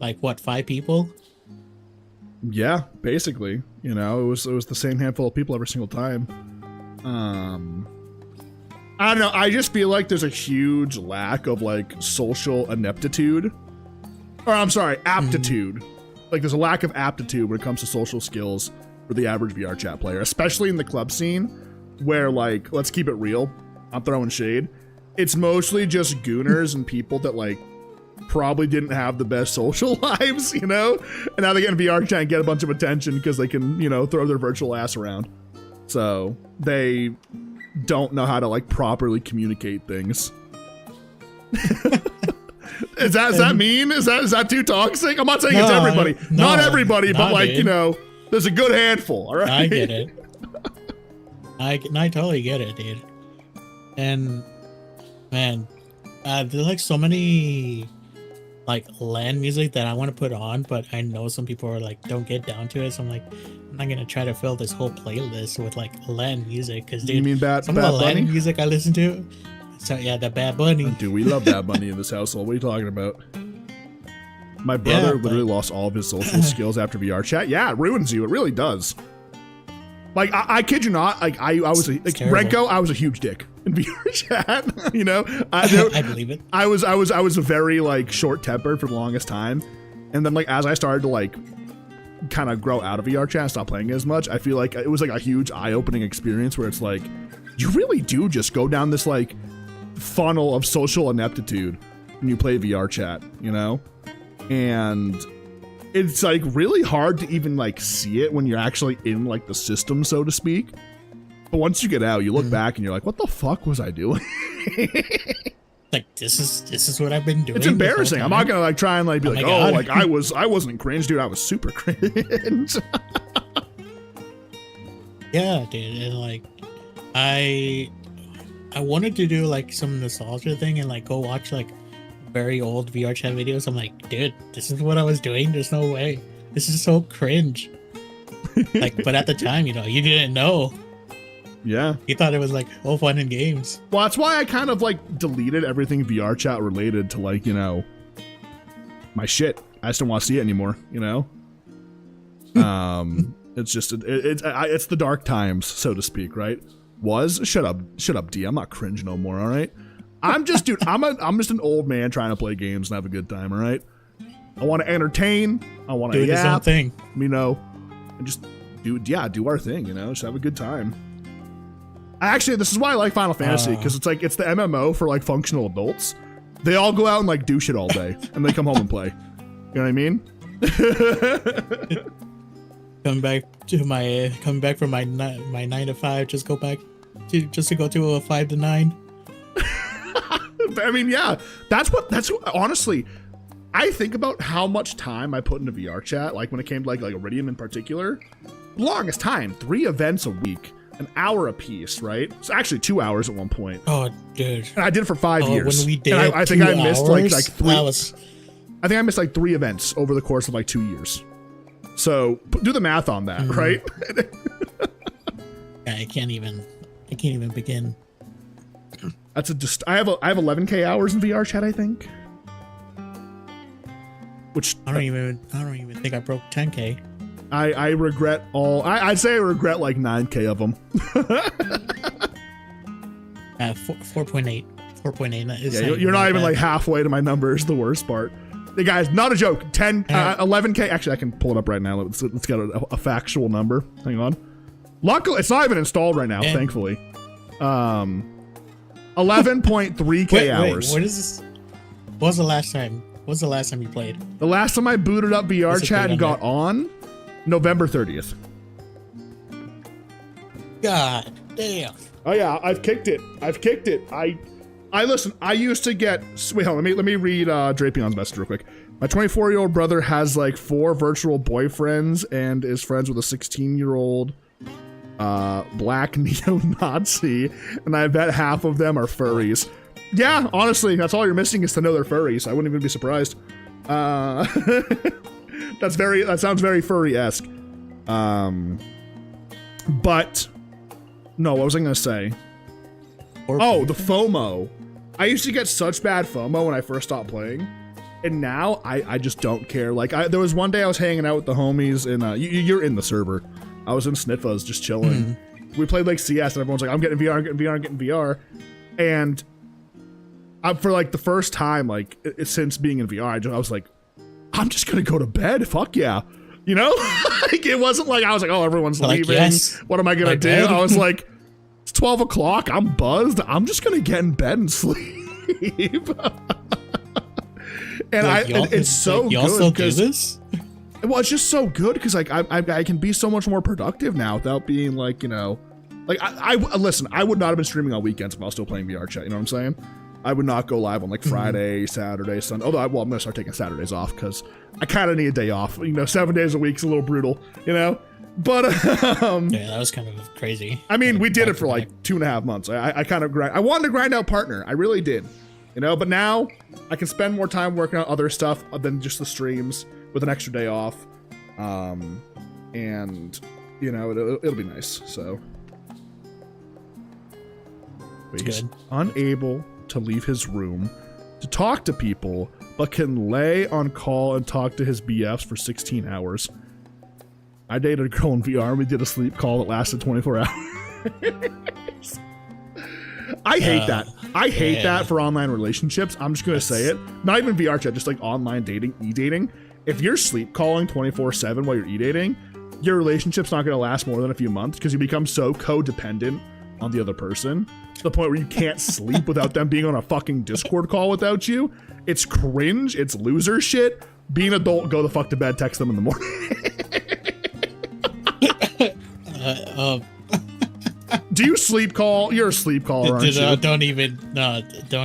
like what, 5 people? Yeah, basically. You know, it was the same handful of people every single time. I don't know. I just feel like there's a huge lack of like social ineptitude. Or I'm sorry, aptitude. Like there's a lack of aptitude when it comes to social skills for the average VR chat player, especially in the club scene where, like, let's keep it real. I'm throwing shade. It's mostly just gooners and people that like probably didn't have the best social lives, you know? And now they get in VR chat and get a bunch of attention because they can, you know, throw their virtual ass around. So they don't know how to like properly communicate things. Is that mean? Is that too toxic? I'm not saying it's everybody. Not everybody, but like, dude, you know, there's a good handful, all right? I get it. I totally get it, dude. And man, there's like so many like land music that I want to put on, but I know some people are like don't get down to it. So I'm like, I'm not gonna try to fill this whole playlist with like land music because dude, You mean some Bad of the Bunny? land music I listen to. So yeah, the Bad Bunny. Dude, we love Bad Bunny in this household. What are you talking about? My brother but- literally lost all of his social skills after VR chat. Yeah, it ruins you. It really does. Like I kid you not. Like I was like terrible. Renko. I was a huge dick in VR chat. You know, I believe it. I was a very like short tempered for the longest time, and then like as I started to like kind of grow out of VR chat and stop playing it as much, I feel like it was like a huge eye opening experience where it's like you really do just go down this like funnel of social ineptitude when you play VR chat, you know, and it's like really hard to even like see it when you're actually in like the system, so to speak. But once you get out, you look back and you're like, what the fuck was I doing? Like this is what I've been doing. It's this whole embarrassing. I'm time. not gonna like try and like be Oh like, my oh, God. like I wasn't cringe, dude. I was super cringe. Yeah, dude, and like I wanted to do like some nostalgia thing and like go watch like very old VR chat videos. I'm like, dude, this is what I was doing. There's no way. This is so cringe. Like, but at the time, you know, you didn't know. Yeah. You thought it was like all fun and games. Well, that's why I kind of like deleted everything VR chat related to like, you know, my shit. I just don't want to see it anymore, you know? It's just, it's the dark times, so to speak, right? Shut up, D. I'm not cringe no more, all right? I'm just, dude, I'm just an old man trying to play games and have a good time, all right? I want to entertain. I want to Doing his own yap, thing. you know, and just do our thing, you know, just have a good time. Actually, this is why I like Final Fantasy, because it's like, it's the MMO for like functional adults. They all go out and like do shit all day and they come home and play. You know what I mean? Coming back from my 9 to 5, just go to go to a 5 to 9. I mean, yeah, that's what honestly, I think about how much time I put into VR chat, like when it came to like Iridium in particular. Longest time, 3 events a week, an hour a piece, right? It's actually 2 hours at one point. Oh, dude. And I did it for 5 years. When we did And I think I 2 missed hours, like 3. that was I think I missed like 3 events over the course of like 2 years. So do the math on that, right? I can't even begin. That's I have 11K hours in VR chat, I think. Which I don't even think I broke 10K. I regret all. I'd say I regret like 9K of them. 4.8. 4.8 is Yeah, you're not even like halfway to my numbers. The worst part. Hey guys, not a joke. 11K. Actually, I can pull it up right now. Let's get a factual number. Hang on. Luckily, it's not even installed right now. Thankfully. 11.3K hours. What is this? What was the last time? What's the last time you played? The last time I booted up VR What's the chat date and on got on, November 30th. God damn. Oh yeah, I've kicked it. I listen. I used to get. Wait, hold on. Let me read Drapion's message real quick. My 24-year-old brother has like 4 virtual boyfriends and is friends with a 16-year-old black neo-Nazi, and I bet half of them are furries. Yeah, honestly, that's all you're missing is to know they're furries. I wouldn't even be surprised. That sounds very furry-esque. But no, what was I gonna say? Oh, the FOMO. I used to get such bad FOMO when I first stopped playing, and now I just don't care. Like, there was one day I was hanging out with the homies, and you're in the server. I was in Snitfuzz just chilling. We played like CS, and everyone's like, I'm getting VR, I'm getting VR, I'm getting VR. And for like the first time, like since being in VR, I was like, I'm just gonna go to bed. Fuck yeah. You know? Like, it wasn't like I was like, oh, everyone's leaving. Yes. What am I gonna do? Bed. I was like, it's 12 o'clock. I'm buzzed. I'm just gonna get in bed and sleep. And Like, it's so y'all good still do because this? well, it's just so good because like I can be so much more productive now without being like, you know, like I listen. I would not have been streaming on weekends if I was still playing VR chat. You know what I'm saying? I would not go live on like Friday, Saturday, Sunday. Although I'm gonna start taking Saturdays off because I kind of need a day off. You know, 7 days a week is a little brutal. You know, but Yeah, that was kind of crazy. I mean, we did it for Back-to-back. like 2.5 months. I kind of I wanted to grind out partner. I really did. you know. But now I can spend more time working on other stuff than just the streams with an extra day off, and you know it'll be nice. So but he's unable to leave his room to talk to people, but can lay on call and talk to his BFs for 16 hours. I dated a girl in VR and we did a sleep call that lasted 24 hours. I hate that. I hate that for online relationships. I'm just going to say it. Not even VR chat, just like online dating, e-dating. If you're sleep calling 24/7 while you're e-dating, your relationship's not going to last more than a few months because you become so codependent on the other person to the point where you can't sleep without them being on a fucking Discord call without you. It's cringe. It's loser shit. Be an adult, go the fuck to bed, text them in the morning. Do you sleep call? You're a sleep caller, aren't you? Don't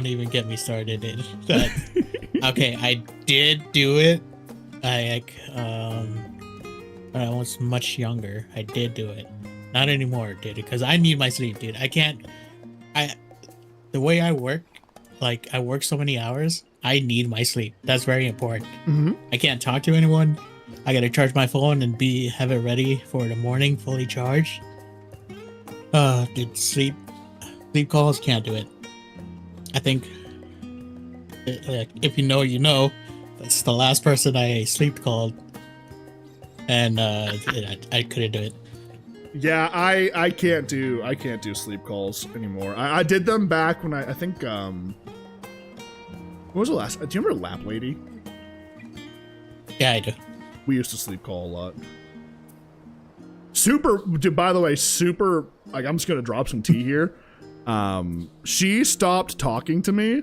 even get me started in that. Okay, I did do it. When I was much younger, I did do it. Not anymore, dude, because I need my sleep, dude. The way I work, like I work so many hours, I need my sleep. That's very important. Mm-hmm. I can't talk to anyone. I gotta charge my phone and have it ready for the morning, fully charged. Dude, sleep calls, can't do it. I think if you know, you know. That's the last person I sleep called, and I couldn't do it. Yeah, I can't do sleep calls anymore. I did them back when I think when was the last? Do you remember Lap Lady? Yeah, I do. We used to sleep call a lot. Super, dude, by the way, super, like, I'm just gonna drop some tea here. She stopped talking to me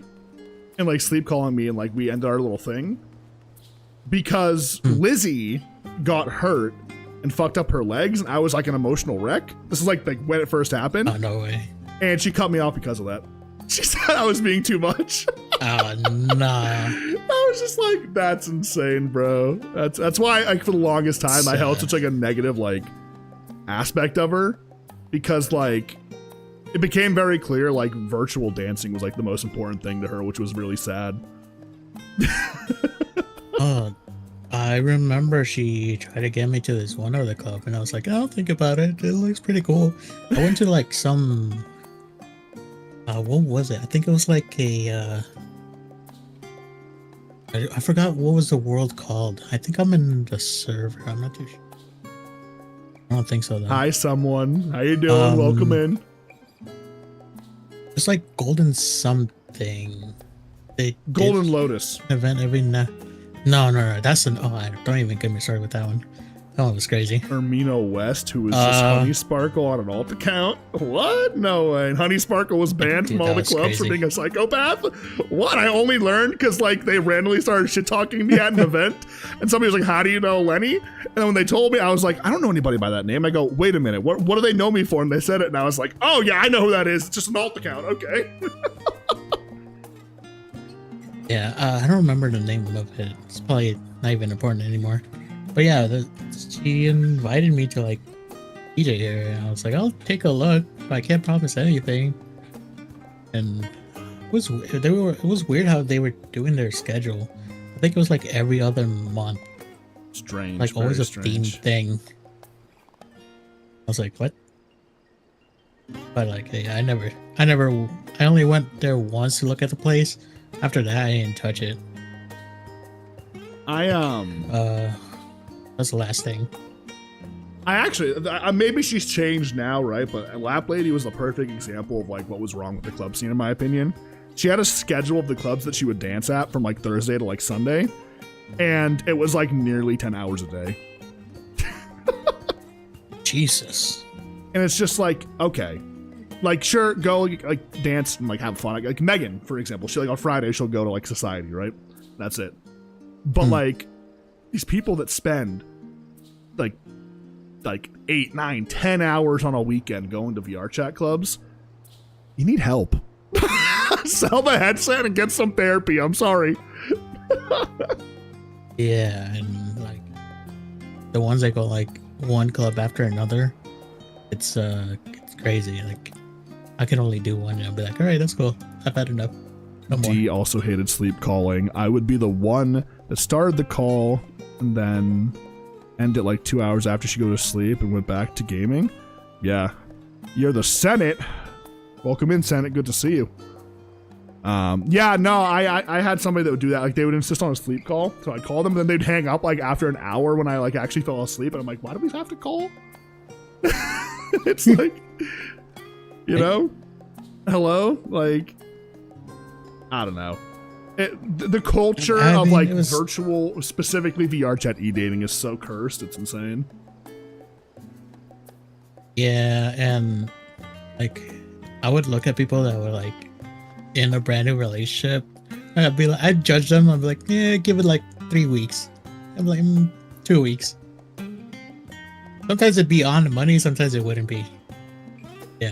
and like sleep calling me, and like we ended our little thing because Lizzie got hurt and fucked up her legs, and I was like an emotional wreck. This is like when it first happened. Oh, no way. And she cut me off because of that. She said I was being too much. Oh, nah. I was just like, that's insane, bro. That's why, like, for the longest time, I held such like a negative like aspect of her, because like it became very clear like virtual dancing was like the most important thing to her, which was really sad. I remember she tried to get me to this one other club, and I was like, I'll think about it. It looks pretty cool. I went to like some, what was it? I think it was like a, I forgot what was the world called. I think I'm in the server. I'm not too sure. I don't think so though. Hi, someone. How you doing? Welcome in. It's like Golden something. Golden Lotus event every night. No. That's an. Oh, don't even get me started with that one. That one was crazy. Ermino West, who was just Honey Sparkle on an alt account. What? No way. And Honey Sparkle was banned from all the clubs for being a psychopath. What? I only learned because like they randomly started shit talking me at an event, and somebody was like, "How do you know Lenny?" And then when they told me, I was like, "I don't know anybody by that name." I go, "Wait a minute. What do they know me for?" And they said it, and I was like, "Oh yeah, I know who that is. It's just an alt account. Okay." Yeah, I don't remember the name of it. It's probably not even important anymore. But yeah, she invited me to like DJ here, and I was like, I'll take a look, but I can't promise anything. And it was weird how they were doing their schedule. I think it was like every other month. Strange. Like always a themed thing. I was like, what? But like, hey, I only went there once to look at the place. After that, I didn't touch it. That's the last thing. I actually, maybe she's changed now, right? But Lap Lady was the perfect example of like what was wrong with the club scene, in my opinion. She had a schedule of the clubs that she would dance at from like Thursday to like Sunday, and it was like nearly 10 hours a day. Jesus. And it's just like, okay, like sure, go like dance and like have fun. Like Megan, for example, she like on Friday she'll go to like Society, right? That's it. But like these people that spend like 8, 9, 10 hours on a weekend going to VR chat clubs, you need help. Sell the headset and get some therapy. I'm sorry. Yeah, and like the ones that go like one club after another, it's crazy. Like I can only do one, and I'll be like, all right, that's cool. I've had enough. No more. D also hated sleep calling. I would be the one that started the call and then end it like 2 hours after she go to sleep and went back to gaming. Yeah. You're the Senate. Welcome in, Senate. Good to see you. Yeah, no, I had somebody that would do that. Like, they would insist on a sleep call. So I'd call them, and then they'd hang up like after an hour when I like actually fell asleep. And I'm like, why do we have to call? It's like, you know, hello? Like, I don't know. The culture of like virtual, specifically VR chat e-dating is so cursed. It's insane. Yeah, and like I would look at people that were like in a brand new relationship, and I'd be like, I'd judge them. I'd be like, yeah, give it like 3 weeks. I'm like, 2 weeks. Sometimes it'd be on the money, sometimes it wouldn't be. Yeah.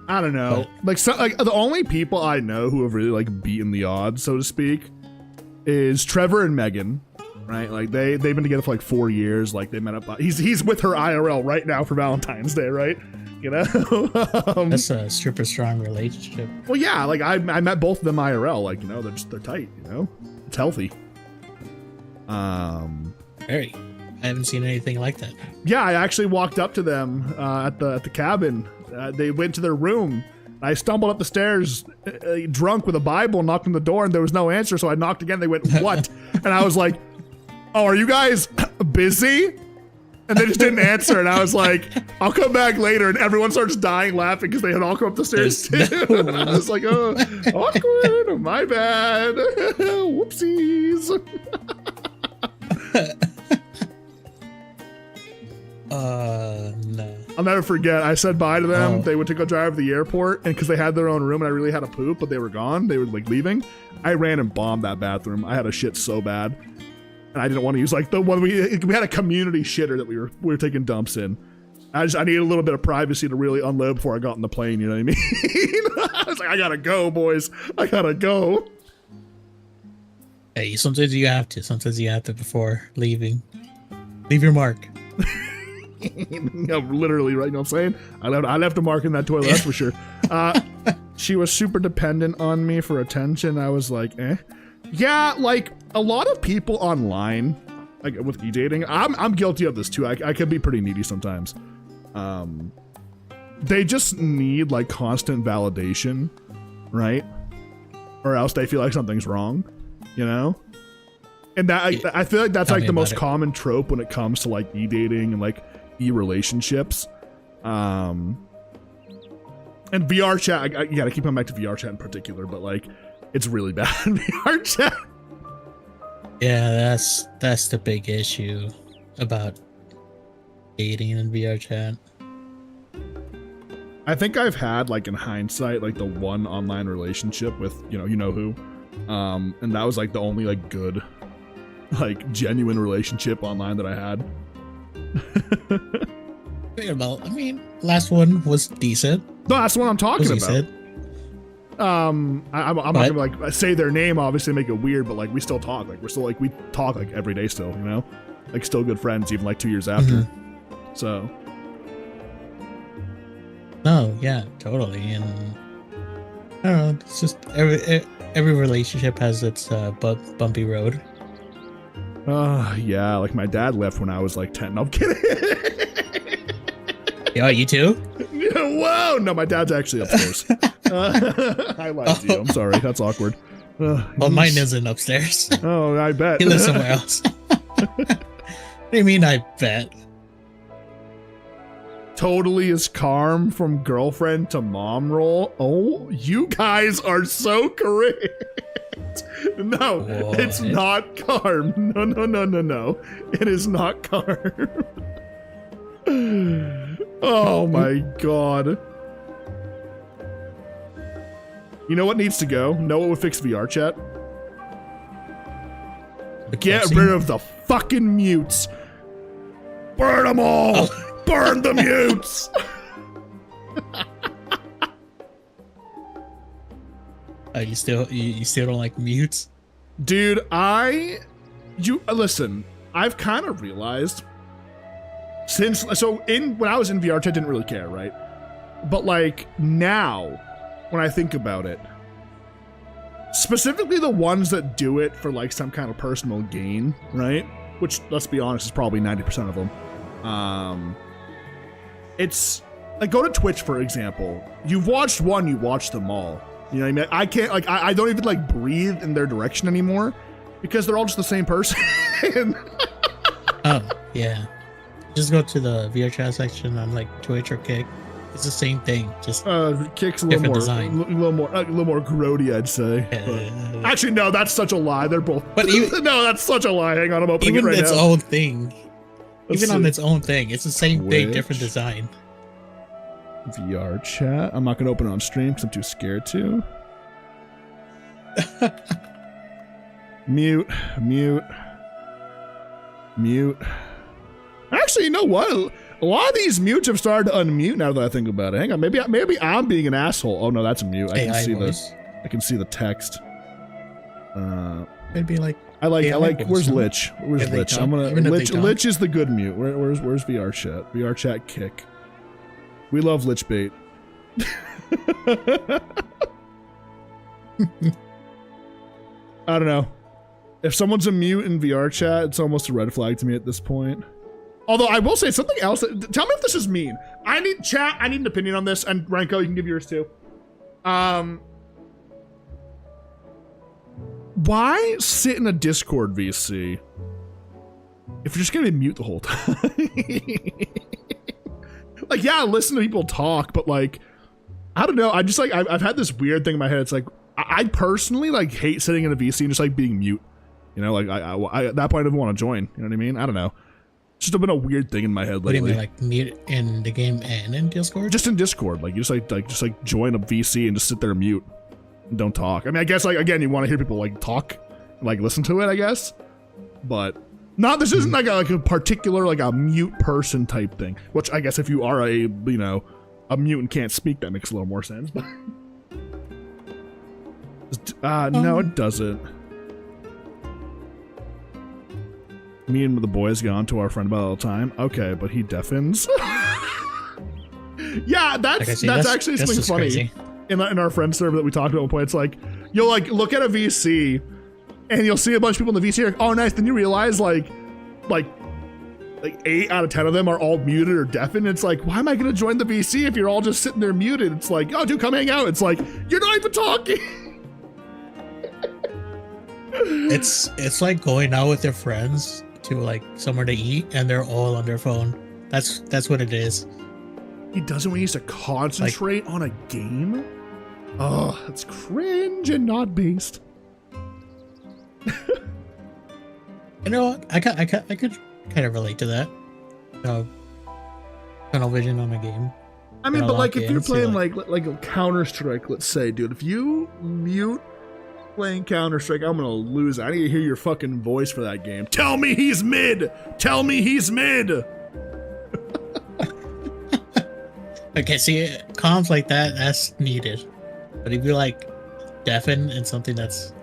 I don't know. Like the only people I know who have really like beaten the odds, so to speak, is Trevor and Megan. Right? Like they've been together for like 4 years. Like they met up. He's with her IRL right now for Valentine's Day, right? You know? That's a super strong relationship. Well, yeah. Like I met both of them IRL. Like, you know, they're tight. You know, it's healthy. Very. I haven't seen anything like that. Yeah, I actually walked up to them at the cabin. They went to their room. I stumbled up the stairs drunk with a Bible, knocked on the door, and there was no answer. So I knocked again. They went, "What?" And I was like, "Oh, are you guys busy?" And they just didn't answer. And I was like, "I'll come back later." And everyone starts dying laughing because they had all come up the stairs too. And I was like, "Oh, awkward. My bad. Whoopsies." No. I'll never forget. I said bye to them. Oh. They went to go drive to the airport, and because they had their own room, and I really had to poop, but they were gone. They were like leaving. I ran and bombed that bathroom. I had a shit so bad, and I didn't want to use like the one we had a community shitter that we were taking dumps in. I needed a little bit of privacy to really unload before I got on the plane. You know what I mean? I was like, I gotta go, boys. I gotta go. Hey, sometimes you have to. Sometimes you have to before leaving. Leave your mark. Yeah, literally, right? You know what I'm saying? I left a mark in that toilet, that's for sure. She was super dependent on me for attention. I was like, eh. Yeah, like a lot of people online, like with e-dating, I'm guilty of this too. I can be pretty needy sometimes. They just need like constant validation, right? Or else they feel like something's wrong, you know? And that I feel like that's like the most common trope when it comes to like e-dating and like e-relationships. And VR chat, you gotta keep coming back to VR chat in particular, but like it's really bad in VR chat. Yeah, that's the big issue about dating in VR chat. I think I've had like in hindsight like the one online relationship with you know who, and that was like the only like good like genuine relationship online that I had. I mean, last one was decent. No, that's what I'm talking about. I'm not gonna like say their name, obviously make it weird, but like we still talk. Like we're still like we talk like every day still, you know, like still good friends even like 2 years after. Mm-hmm. So. No, yeah, totally, and I don't know. It's just every relationship has its bumpy road. Yeah, like my dad left when I was like 10. No, I'm kidding. Yeah, you too? Whoa! No, my dad's actually upstairs. I lied to you. I'm sorry. That's awkward. Well, mine isn't upstairs. Oh, I bet. He lives somewhere else. What do you mean, I bet? Totally is calm from girlfriend to mom role. Oh, you guys are so correct. No, what? It's not Carm. No. It is not Carm. Oh my god. You know what needs to go? Know what would fix VR chat? Get rid of the fucking mutes. Burn them all. Oh. Burn the mutes. You still don't like mutes? Dude, listen, I've kind of realized when I was in VR chat, I didn't really care, right? But like now, when I think about it. Specifically the ones that do it for like some kind of personal gain, right? Which, let's be honest, is probably 90% of them. It's like, go to Twitch, for example. You've watched one, you watched them all. You know what I mean? I can't, like, I don't even like breathe in their direction anymore because they're all just the same person. Oh, yeah. Just go to the VR chat section on like Twitch or Kick. It's the same thing. Just Kick's a little different more, design. a little more grody, I'd say. But- actually, no, that's such a lie. They're both. But even- no, that's such a lie. Hang on, I'm opening even it right its now. own thing. Let's Even on see. its own thing, it's the same thing, different Twitch. design. VR chat. I'm not gonna open it on stream because I'm too scared to. Mute. Actually, you know what? A lot of these mutes have started to unmute now that I think about it. Hang on, maybe I'm being an asshole. Oh no, that's a mute. I can AI see voice. I can see the text. Maybe like I like. voice, Where's huh? Lich? Where's If they Lich? don't- I'm gonna. even if they Lich. don't. Lich is the good mute. Where's VR chat? VR chat Kick. We love Lich bait. I don't know. If someone's a mute in VR chat, it's almost a red flag to me at this point. Although I will say something else. Tell me if this is mean. I need an opinion on this, and Renko, you can give yours too. Why sit in a Discord VC if you're just gonna be mute the whole time? Like, yeah, listen to people talk, but like, I don't know. I just like I've had this weird thing in my head. It's like I personally like hate sitting in a VC and just like being mute. You know, like I at that point I don't want to join. You know what I mean? I don't know. It's just been a weird thing in my head what do you lately. mean, like mute in the game and in Discord? Just in Discord, like you just like join a VC and just sit there and mute and don't talk. I mean, I guess like again, you want to hear people like talk, like listen to it, I guess. But not this isn't like a particular like a mute person type thing. Which I guess if you are a a mute and can't speak, that makes a little more sense. But no, it doesn't. Me and the boys go on to our friend about all the time. Okay, but he deafens. Yeah, that's actually something just funny. crazy. In our friend server that we talked about at one point, it's like you'll like look at a VC and you'll see a bunch of people in the VC like, oh nice, then you realize like 8 out of 10 of them are all muted or deafened. It's like, why am I gonna join the VC if you're all just sitting there muted? It's like, oh dude, come hang out. It's like, you're not even talking. It's like going out with your friends to like somewhere to eat and they're all on their phone. That's what it is. He doesn't when he needs to concentrate on a game. Oh, that's cringe and not based. You know, I could kind of relate to that. Tunnel vision on a game. I mean, They're but like locked if you're in, so, playing like a Counter-Strike, let's say, dude, if you mute playing Counter-Strike, I'm gonna lose. I need to hear your fucking voice for that game. Tell me he's mid. Tell me he's mid. Okay, see, comms like that's needed. But if you like deafen and something that's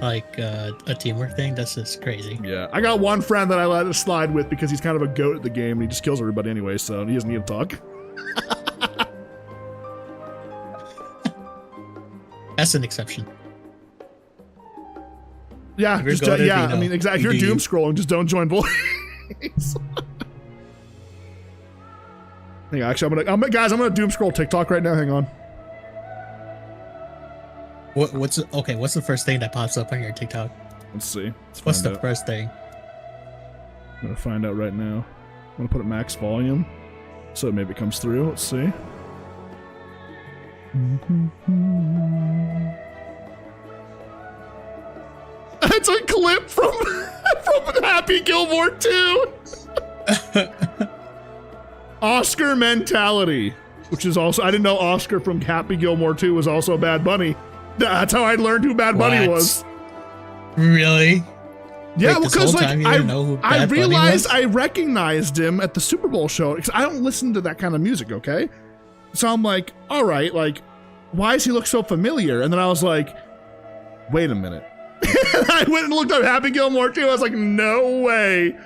like a teamwork thing, that's just crazy. Yeah, I got one friend that I let it slide with because he's kind of a goat at the game and he just kills everybody anyway, so he doesn't need to talk. That's an exception. Yeah, If you're just goated, yeah. you know, I mean, exactly. If you you're do doom you. scrolling, just don't join boys. Hang on, actually, I'm gonna doom scroll TikTok right now. Hang on. What's the first thing that pops up on your TikTok? Let's see. What's find the out. first thing? I'm gonna find out right now. I'm gonna put it max volume, so maybe it comes through. Let's see. It's a clip from from Happy Gilmore 2. Oscar mentality, which is also I didn't know Oscar from Happy Gilmore 2 was also Bad Bunny. That's how I learned who Bad Bunny What? was. Really? Yeah, Wait, this because whole like time you didn't know who I Bad Bunny realized was? I recognized him at the Super Bowl show because I don't listen to that kind of music. Okay, so I'm like, all right, like, why does he look so familiar? And then I was like, wait a minute. I went and looked up Happy Gilmore too. I was like, no way,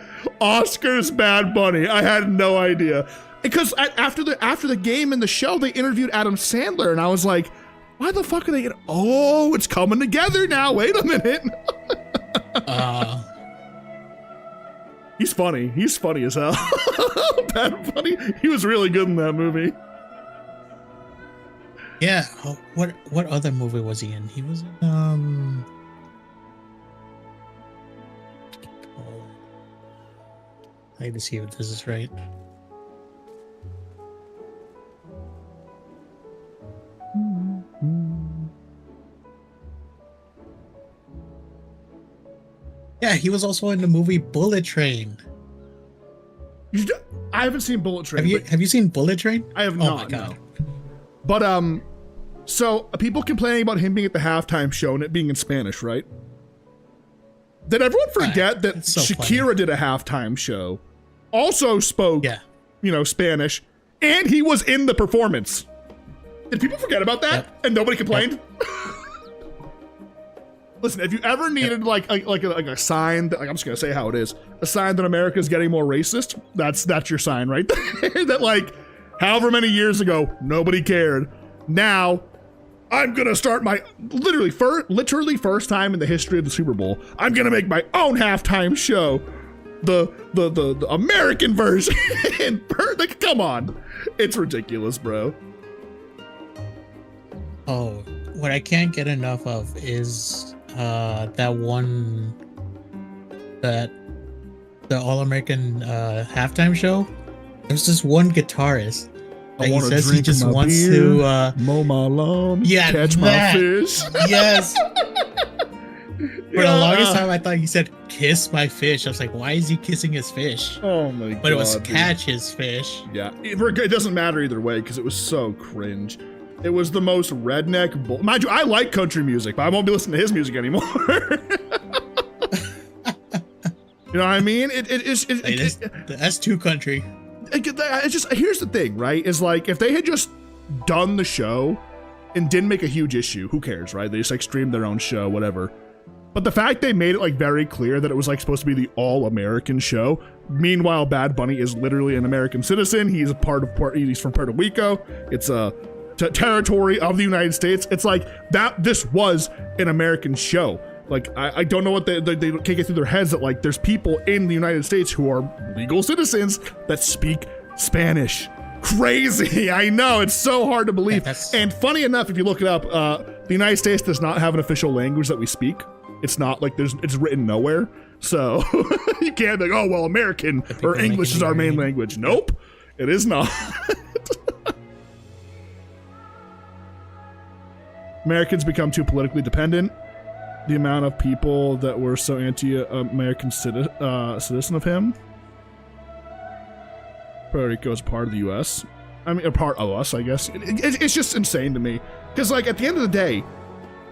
Oscar's Bad Bunny. I had no idea because after the game and the show, they interviewed Adam Sandler, and I was like, Why the fuck are they getting? Oh, it's coming together now. Wait a minute. He's funny. He's funny as hell. Bad Bunny. He was really good in that movie. Yeah. Oh, what other movie was he in? He was in I need to see if this is right. Yeah, he was also in the movie Bullet Train. I haven't seen Bullet Train. Have you seen Bullet Train? I have Oh not. my God. No. But so people complaining about him being at the halftime show and it being in Spanish, right? Did everyone forget that it's so Shakira funny. did a halftime show, also spoke, Yeah. Spanish, and he was in the performance? Did people forget about that? Yep. And nobody complained? Listen, if you ever needed like a sign that, like, I'm just gonna say how it is, a sign that America's getting more racist, that's your sign right there. That like, however many years ago, nobody cared. Now, I'm gonna start my literally first time in the history of the Super Bowl. I'm gonna make my own halftime show, the American version. Like, come on, it's ridiculous, bro. Oh, what I can't get enough of is that one, that the All American halftime show. There's this one guitarist. I He want to says drink he just my wants beer, to mow my lawn, yeah, catch that. my fish. Yes. For the longest Yeah. time, I thought he said "kiss my fish." I was like, "Why is he kissing his fish?" Oh my god! But it was dude. catch his fish. Yeah, it doesn't matter either way because it was so cringe. It was the most redneck bull. Mind you, I like country music, but I won't be listening to his music anymore. You know what I mean? That's too country. It's just, here's the thing, right? Is like, if they had just done the show and didn't make a huge issue, who cares, right? They just like streamed their own show, whatever. But the fact they made it like very clear that it was like supposed to be the all-American show. Meanwhile, Bad Bunny is literally an American citizen. He's he's from Puerto Rico. It's a territory of the United States. It's like that. This was an American show. Like, I don't know what they can't get through their heads that like there's people in the United States who are legal citizens that speak Spanish. Crazy. I know, it's so hard to believe. And funny enough, if you look it up, the United States does not have an official language that we speak. It's not like it's written nowhere. So you can't be like, oh, well, American or English is our main language. Nope, it is not. Americans become too politically dependent. The amount of people that were so anti-American citizen of him. Puerto Rico is part of the U.S. I mean, a part of us, I guess. It's just insane to me. Because, like, at the end of the day,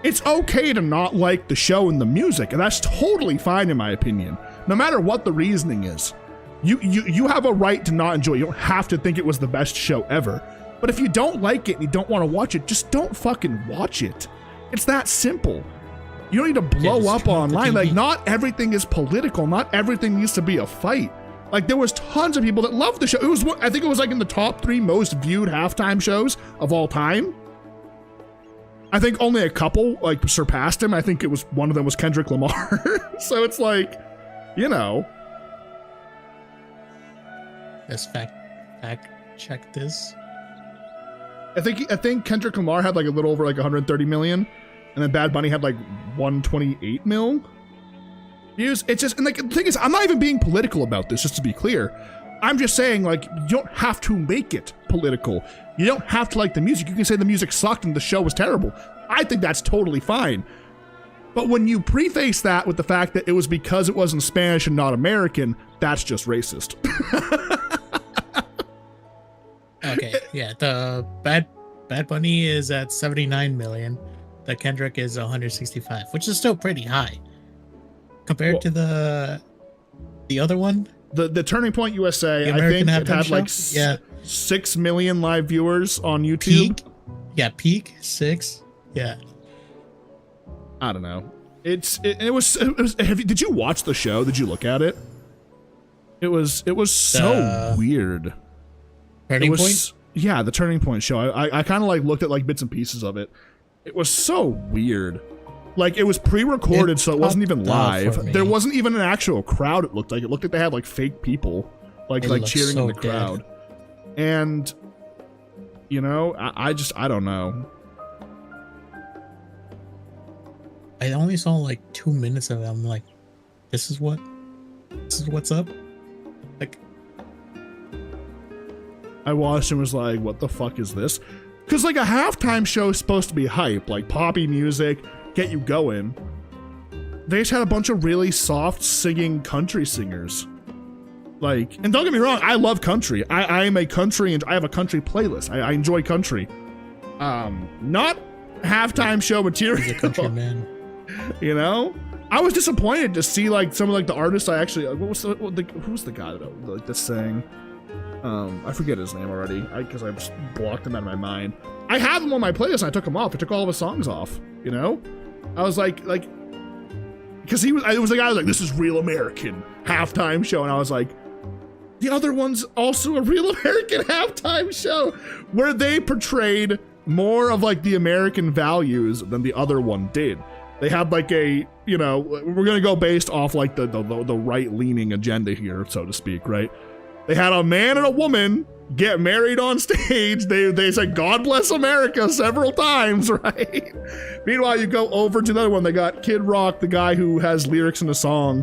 it's okay to not like the show and the music, and that's totally fine in my opinion. No matter what the reasoning is. You have a right to not enjoy it. You don't have to think it was the best show ever. But if you don't like it and you don't want to watch it, just don't fucking watch it. It's that simple. You don't need to blow up online. Like, not everything is political. Not everything needs to be a fight. Like, there was tons of people that loved the show. It was, I think it was like in the top 3 most viewed halftime shows of all time. I think only a couple like surpassed him. I think it was one of them was Kendrick Lamar. So it's like, you know. Let's fact check this. I think Kendrick Lamar had like a little over like 130 million, and then Bad Bunny had like 128 mil views. It's just, and like the thing is, I'm not even being political about this, just to be clear. I'm just saying, like, you don't have to make it political. You don't have to like the music. You can say the music sucked and the show was terrible. I think that's totally fine. But when you preface that with the fact that it was because it was in Spanish and not American, that's just racist. Okay, yeah, the Bad Bunny is at 79 million. The Kendrick is 165, which is still pretty high compared to the other one. The Turning Point USA, I think it had like 6 million live viewers on YouTube. Peak 6. Yeah. I don't know. It was. Did you watch the show? Did you look at it? It was so weird. Turning Point? Yeah, the Turning Point show. I kind of like looked at like bits and pieces of it, It was so weird. Like, it was pre-recorded, so it wasn't even live. There wasn't even an actual crowd, it looked like. It looked like they had, like, fake people, like cheering in the crowd. And, you know, I don't know. I only saw, like, 2 minutes of it. I'm like, this is what's up? Like, I watched and was like, what the fuck is this? Because, like, a halftime show is supposed to be hype, like poppy music, get you going. They just had a bunch of really soft singing country singers. Like, and don't get me wrong, I love country. I am a country, and I have a country playlist. I enjoy country. Not halftime show material. he's a country man. You know? I was disappointed to see, like, some of, like, the artists I actually, who's the guy that sang? I forget his name already, because I just blocked him out of my mind. I have him on my playlist, and I took him off. I took all of his songs off, you know? I was like, because it was the guy who was like, this is Real American halftime show, and I was like, the other one's also a Real American halftime show, where they portrayed more of, like, the American values than the other one did. They had, like, a, you know, we're gonna go based off, like, the right-leaning agenda here, so to speak, right? They had a man and a woman get married on stage. They said, God bless America several times, right? Meanwhile, you go over to the other one. They got Kid Rock, the guy who has lyrics in the song,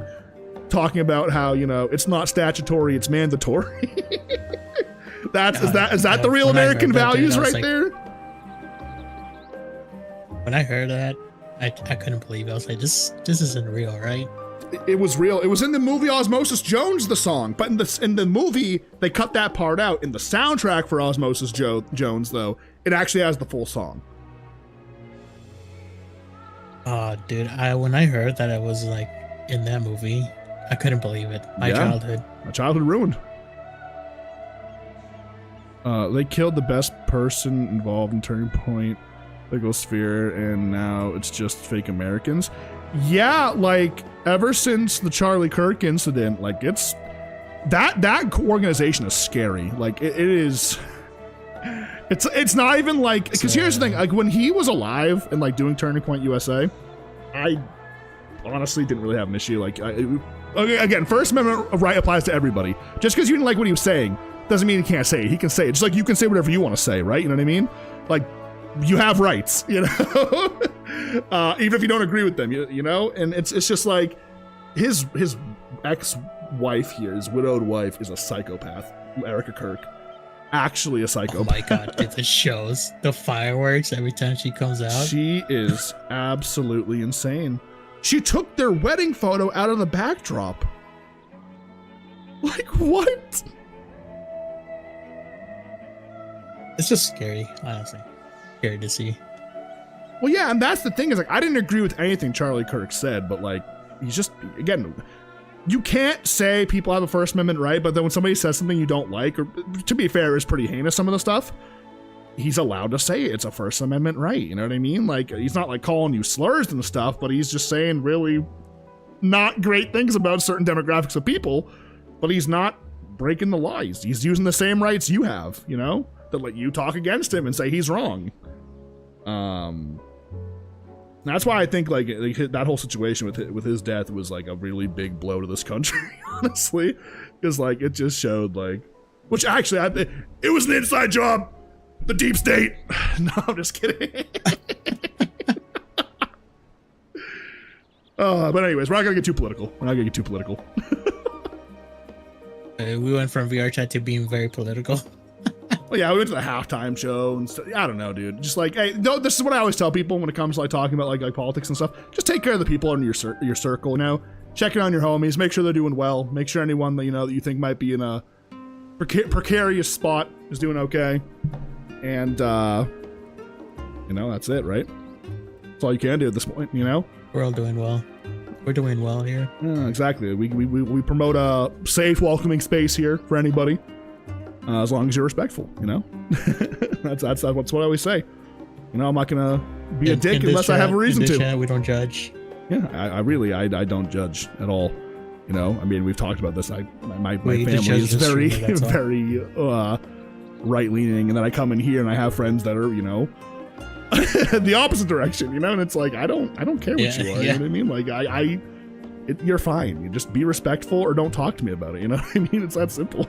talking about how, you know, it's not statutory, it's mandatory. Is that the real American values right there? When I heard that, I couldn't believe it. I was like, this isn't real, right? It was real. It was in the movie Osmosis Jones, the song, but in the movie they cut that part out. In the soundtrack for Osmosis Jones, though, it actually has the full song. Oh, dude, when I heard that it was like in that movie, I couldn't believe it. My childhood ruined. They killed the best person involved in Turning Point, Sphere, and now it's just fake Americans. Yeah, like, ever since the Charlie Kirk incident, like, it's that organization is scary. Like, it is. It's not even like, because here's the thing, like, when he was alive and, like, doing Turning Point USA, I honestly didn't really have an issue. Like, again, First Amendment right applies to everybody. Just because you didn't like what he was saying doesn't mean he can't say it. He can say it. Just like you can say whatever you want to say, right? You know what I mean? Like, you have rights, you know, even if you don't agree with them, you know, and it's just like his ex-wife here, his widowed wife, is a psychopath. Erica Kirk, actually a psychopath. Oh my god, it just shows the fireworks every time she comes out. She is absolutely insane. She took their wedding photo out of the backdrop. Like, what? It's just scary, honestly. Scary to see. Well, yeah, and that's the thing is, like, I didn't agree with anything Charlie Kirk said, but, like, he's just, again, you can't say people have a First Amendment right, but then when somebody says something you don't like, or to be fair, is pretty heinous, some of the stuff, he's allowed to say it's a First Amendment right, you know what I mean? Like, he's not, like, calling you slurs and stuff, but he's just saying really not great things about certain demographics of people, but he's not breaking the law. He's using the same rights you have, you know, that let you talk against him and say he's wrong. That's why I think like that whole situation with his death was like a really big blow to this country, honestly, because like it just showed like, which actually it was an inside job, the deep state. No, I'm just kidding. But anyways, we're not gonna get too political. We went from VR chat to being very political. Well, yeah, we went to the halftime show and stuff. I don't know, dude. Just like, hey, no, this is what I always tell people when it comes to like talking about like politics and stuff. Just take care of the people in your circle. You know, check in on your homies. Make sure they're doing well. Make sure anyone that you know that you think might be in a precarious spot is doing okay. And you know, that's it, right? That's all you can do at this point. You know, we're all doing well. We're doing well here. Yeah, exactly. We promote a safe, welcoming space here for anybody. As long as you're respectful, you know. that's what I always say. You know, I'm not gonna be a dick unless I have a reason to. Chat, we don't judge. Yeah, I don't judge at all. You know, I mean, we've talked about this. My family is very right leaning, and then I come in here and I have friends that are, you know, the opposite direction, you know. And it's like I don't care what Yeah, you are. You know what I mean? Like you're fine. You just be respectful or don't talk to me about it. You know what I mean? It's that simple.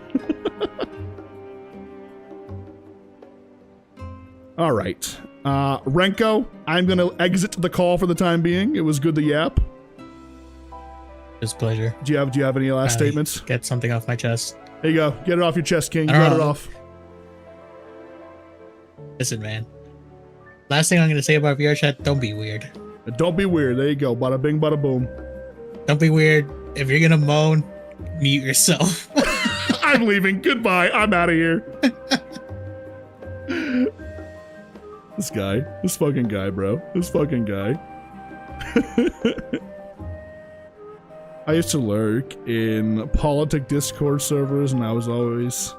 All right, Renko, I'm gonna exit the call for the time being. It was good to yap. It's a pleasure. Do you have any last statements? Get something off my chest. There you go. Get it off your chest, King. You I don't got it know. off. Listen, man. Last thing I'm gonna say about VR chat: don't be weird. Don't be weird. There you go. Bada bing, bada boom. Don't be weird. If you're gonna moan, mute yourself. I'm leaving. Goodbye. I'm out of here. This fucking guy, bro. This fucking guy. I used to lurk in politic Discord servers, and I was always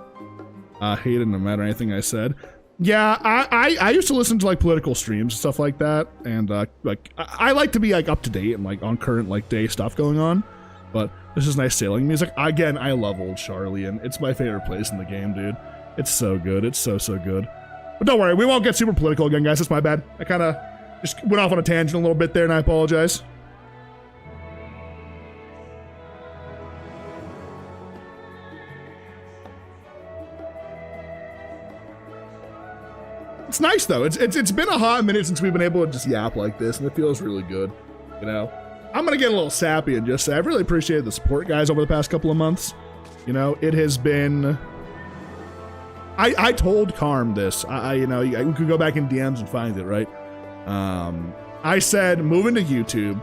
hated no matter anything I said. Yeah, I used to listen to like political streams and stuff like that, and like I like to be like up to date and like on current like day stuff going on. But this is nice sailing music. Again, I love Old Charlie, and it's my favorite place in the game, dude. It's so good. It's so good. But don't worry, we won't get super political again, guys. That's my bad. I kind of just went off on a tangent a little bit there, and I apologize. It's nice though. It's been a hot minute since we've been able to just yap like this, and it feels really good. You know, I'm gonna get a little sappy and just say I've really appreciated the support, guys, over the past couple of months. You know, it has been. I told Karm this. You know, we could go back in DMs and find it, right? I said moving to YouTube.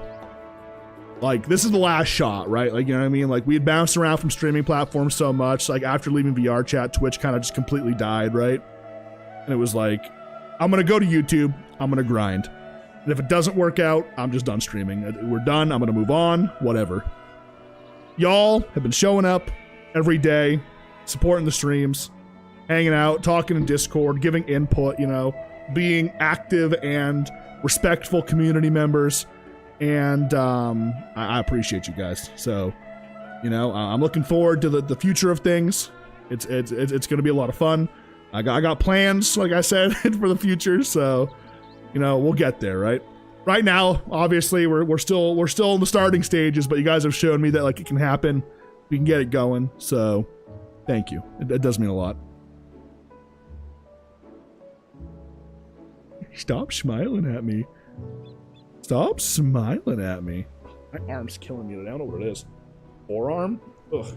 Like, this is the last shot, right? Like, you know what I mean? Like, we had bounced around from streaming platforms so much. Like, after leaving VR chat, Twitch kind of just completely died, right? And it was like, I'm going to go to YouTube. I'm going to grind. And if it doesn't work out, I'm just done streaming. We're done. I'm going to move on. Whatever. Y'all have been showing up every day, supporting the streams, hanging out, talking in Discord, giving input, you know, being active and respectful community members. And I appreciate you guys. So, you know, I'm looking forward to the future of things. It's going to be a lot of fun. I got plans, like I said, for the future. So, you know, we'll get there, right? Right now, obviously, we're still in the starting stages, but you guys have shown me that like it can happen. We can get it going. So, thank you. It does mean a lot. Stop smiling at me. Stop smiling at me. My arm's killing me. I don't know what it is. Forearm? Ugh.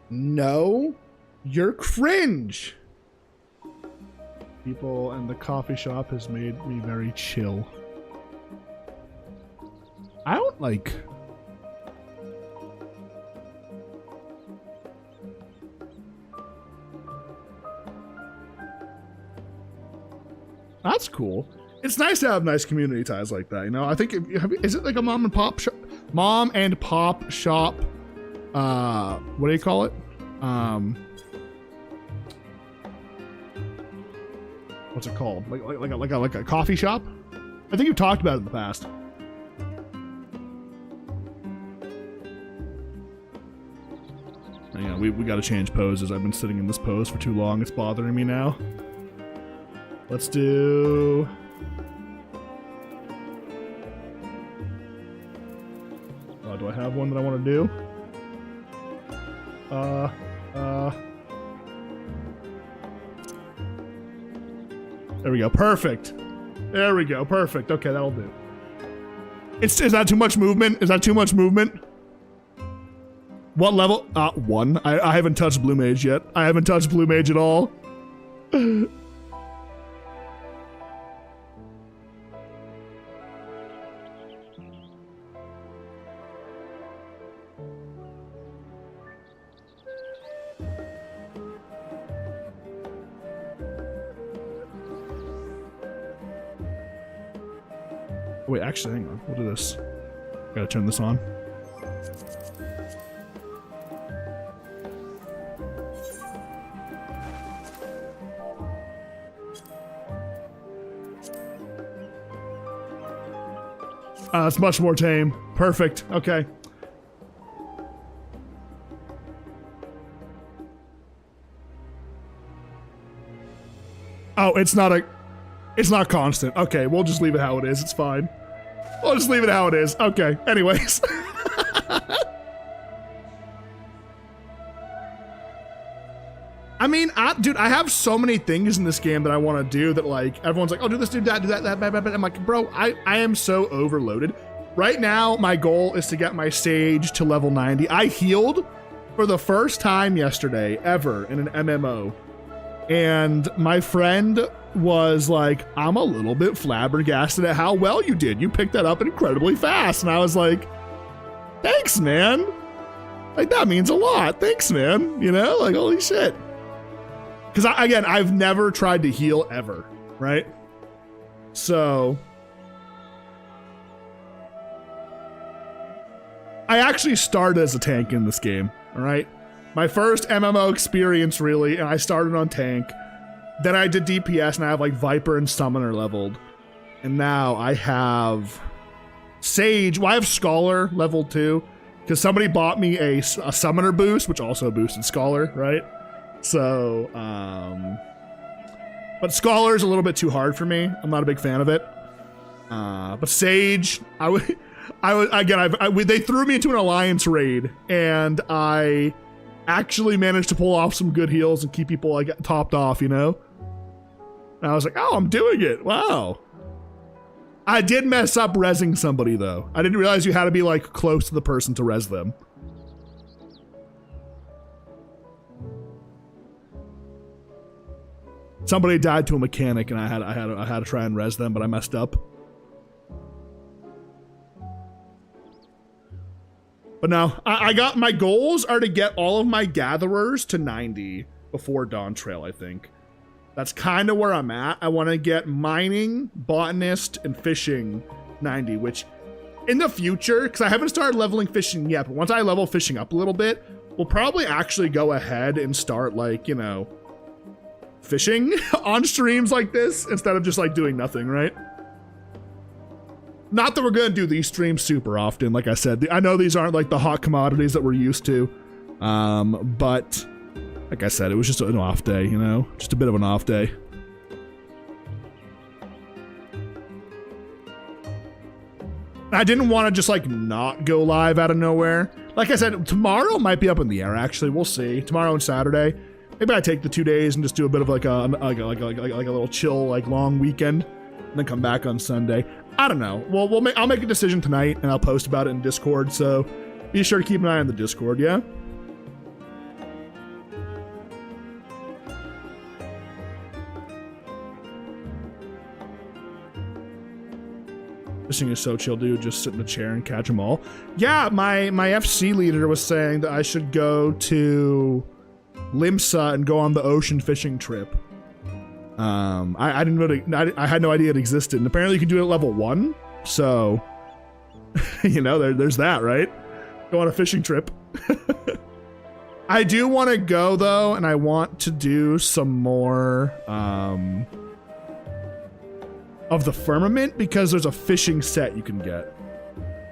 No, you're cringe. People in the coffee shop has made me very chill. I don't like... That's cool. It's nice to have nice community ties like that, you know? I think, is it like a mom and pop shop? Mom and pop shop, what do you call it? What's it called? Like a coffee shop? I think you've talked about it in the past. Hang on, we gotta change poses. I've been sitting in this pose for too long. It's bothering me now. Let's do... do I have one that I want to do? There we go. Perfect. There we go. Perfect. Okay, that'll do. Is that too much movement? Is that too much movement? What level? 1. I haven't touched Blue Mage yet. I haven't touched Blue Mage at all. Wait, actually, hang on. We'll do this. Gotta turn this on. It's much more tame. Perfect. Okay. Oh, it's not constant. Okay, we'll just leave it how it is. It's fine. We'll just leave it how it is. Okay. Anyways. I mean, dude, I have so many things in this game that I want to do that, like, everyone's like, oh, do this, do that, I'm like, bro, I am so overloaded. Right now, my goal is to get my Sage to level 90. I healed for the first time yesterday ever in an MMO. And my friend was like, I'm a little bit flabbergasted at how well you did. You picked that up incredibly fast. And I was like, thanks, man. Like, that means a lot. Thanks, man. You know, like, holy shit. Because, again, I've never tried to heal ever, right? So I actually started as a tank in this game, all right? My first MMO experience, really, and I started on tank. Then I did DPS, and I have, like, Viper and Summoner leveled. And now I have Sage. Well, I have Scholar level 2, because somebody bought me a Summoner boost, which also boosted Scholar, right? So, but Scholar's a little bit too hard for me. I'm not a big fan of it. But Sage, they threw me into an alliance raid, and I actually managed to pull off some good heals and keep people like topped off, you know? And I was like, oh, I'm doing it. Wow. I did mess up rezzing somebody though. I didn't realize you had to be like close to the person to res them. Somebody died to a mechanic, and I had to try and res them, but I messed up. But no, I got my goals are to get all of my gatherers to 90 before Dawntrail, I think. That's kind of where I'm at. I want to get mining, botanist, and fishing 90, which in the future, because I haven't started leveling fishing yet, but once I level fishing up a little bit, we'll probably actually go ahead and start, like, you know, fishing on streams like this instead of just like doing nothing, right? Not that we're gonna do these streams super often, like I said. I know these aren't like the hot commodities that we're used to, but like I said, it was just an off day, you know, just a bit of an off day. I didn't want to just like not go live out of nowhere. Like I said, tomorrow might be up in the air. Actually, we'll see. Tomorrow and Saturday. Maybe I take the 2 days and just do a bit of like a little chill, like long weekend, and then come back on Sunday. I don't know. Well, I'll make a decision tonight, and I'll post about it in Discord. So be sure to keep an eye on the Discord. Yeah. Fishing is so chill, dude. Just sit in a chair and catch them all. Yeah, my FC leader was saying that I should go to Limsa and go on the ocean fishing trip. I didn't really, I had no idea it existed, and apparently you can do it at level 1. So, you know, there's that, right? Go on a fishing trip. I do want to go though, and I want to do some more of the firmament, because there's a fishing set you can get.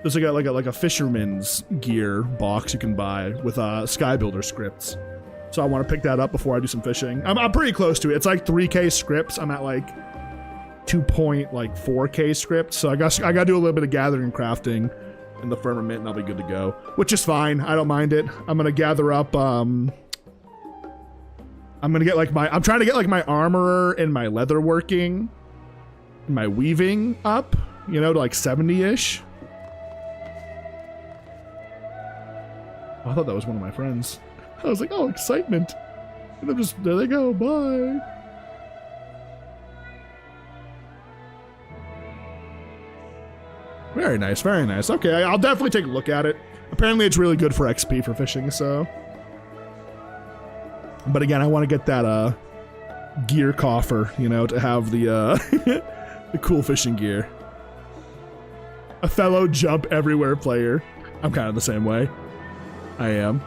There's like a fisherman's gear box you can buy with Skybuilder scripts. So I want to pick that up before I do some fishing. I'm pretty close to it. It's like 3K scripts. I'm at like 2.4K scripts. So I got to do a little bit of gathering and crafting in the firmament, and I'll be good to go. Which is fine. I don't mind it. I'm gonna gather up. I'm gonna get like I'm trying to get like my armorer and my leatherworking, and my weaving up. You know, to like 70-ish. Oh, I thought that was one of my friends. I was like, oh, excitement. And I'm just, there they go, bye. Very nice, very nice. Okay, I'll definitely take a look at it. Apparently it's really good for XP for fishing, so. But again, I want to get that gear coffer, you know, to have the the cool fishing gear. A fellow jump everywhere player. I'm kind of the same way. I am.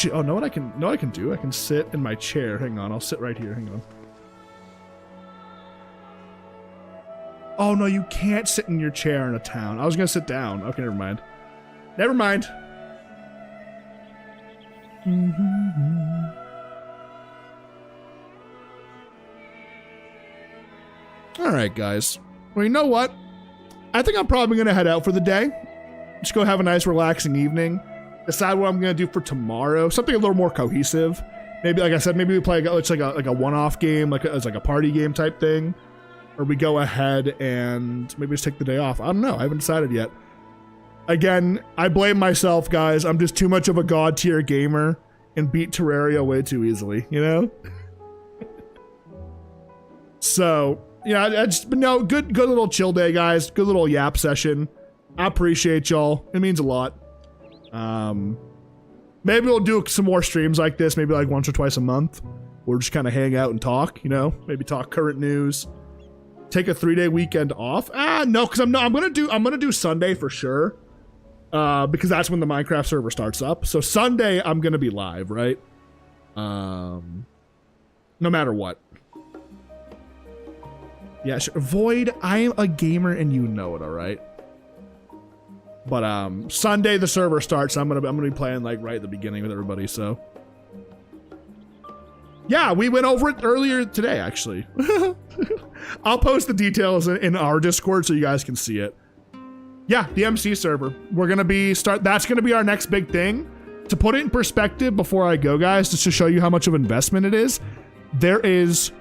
Actually, oh, know what I can do? I can sit in my chair. Hang on, I'll sit right here. Hang on. Oh, no, you can't sit in your chair in a town. I was going to sit down. Okay, never mind. Never mind. All right, guys. Well, you know what? I think I'm probably going to head out for the day. Just go have a nice, relaxing evening. Decide what I'm going to do for tomorrow. Something a little more cohesive. Maybe, like I said, maybe we play it's like a one-off game, it's like a party game type thing. Or we go ahead and maybe just take the day off. I don't know. I haven't decided yet. Again, I blame myself, guys. I'm just too much of a god tier gamer and beat Terraria way too easily, you know? So, yeah, but no, good little chill day, guys. Good little yap session. I appreciate y'all. It means a lot. Maybe we'll do some more streams like this, maybe like once or twice a month. We'll just kind of hang out and talk, you know? Maybe talk current news. Take a 3-day weekend off. No, because I'm gonna do Sunday for sure. Because that's when the Minecraft server starts up. So Sunday I'm gonna be live, right? No matter what. Yeah, sure. Void, I am a gamer and you know it, alright? But Sunday the server starts. I'm gonna be playing like right at the beginning with everybody, so. Yeah, we went over it earlier today, actually. I'll post the details in our Discord so you guys can see it. Yeah, the MC server. We're gonna that's gonna be our next big thing. To put it in perspective before I go, guys, just to show you how much of an investment it is, there is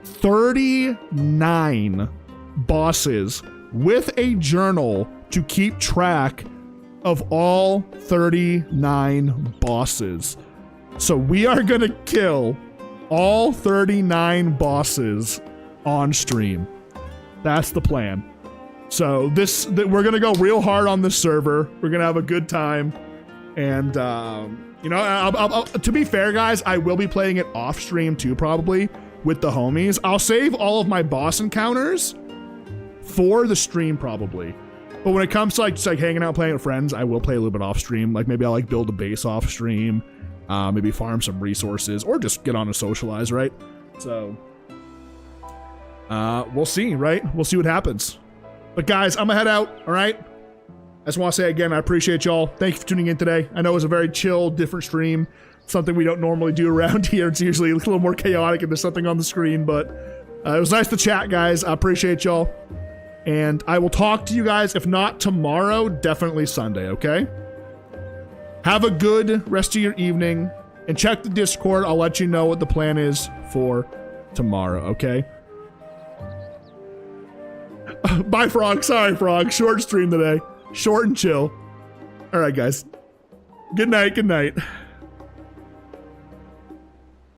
39 bosses with a journal to keep track of all 39 bosses. So we are gonna kill all 39 bosses on stream. That's the plan. So we're gonna go real hard on this server. We're gonna have a good time, and you know, I'll, to be fair, guys, I will be playing it off stream too, probably with the homies. I'll save all of my boss encounters for the stream, probably. But when it comes to just hanging out, playing with friends, I will play a little bit off stream. Like maybe I'll build a base off stream. Maybe farm some resources or just get on and socialize, right? So, we'll see, right? We'll see what happens. But guys, I'm gonna head out, all right? I just want to say again, I appreciate y'all. Thank you for tuning in today. I know it was a very chill, different stream. Something we don't normally do around here. It's usually a little more chaotic and there's something on the screen, but it was nice to chat, guys. I appreciate y'all. And I will talk to you guys, if not tomorrow, definitely Sunday, okay? Have a good rest of your evening, and check the Discord. I'll let you know what the plan is for tomorrow, okay? Bye, Frog. Sorry, Frog. Short stream today. Short and chill. All right, guys. Good night. Good night.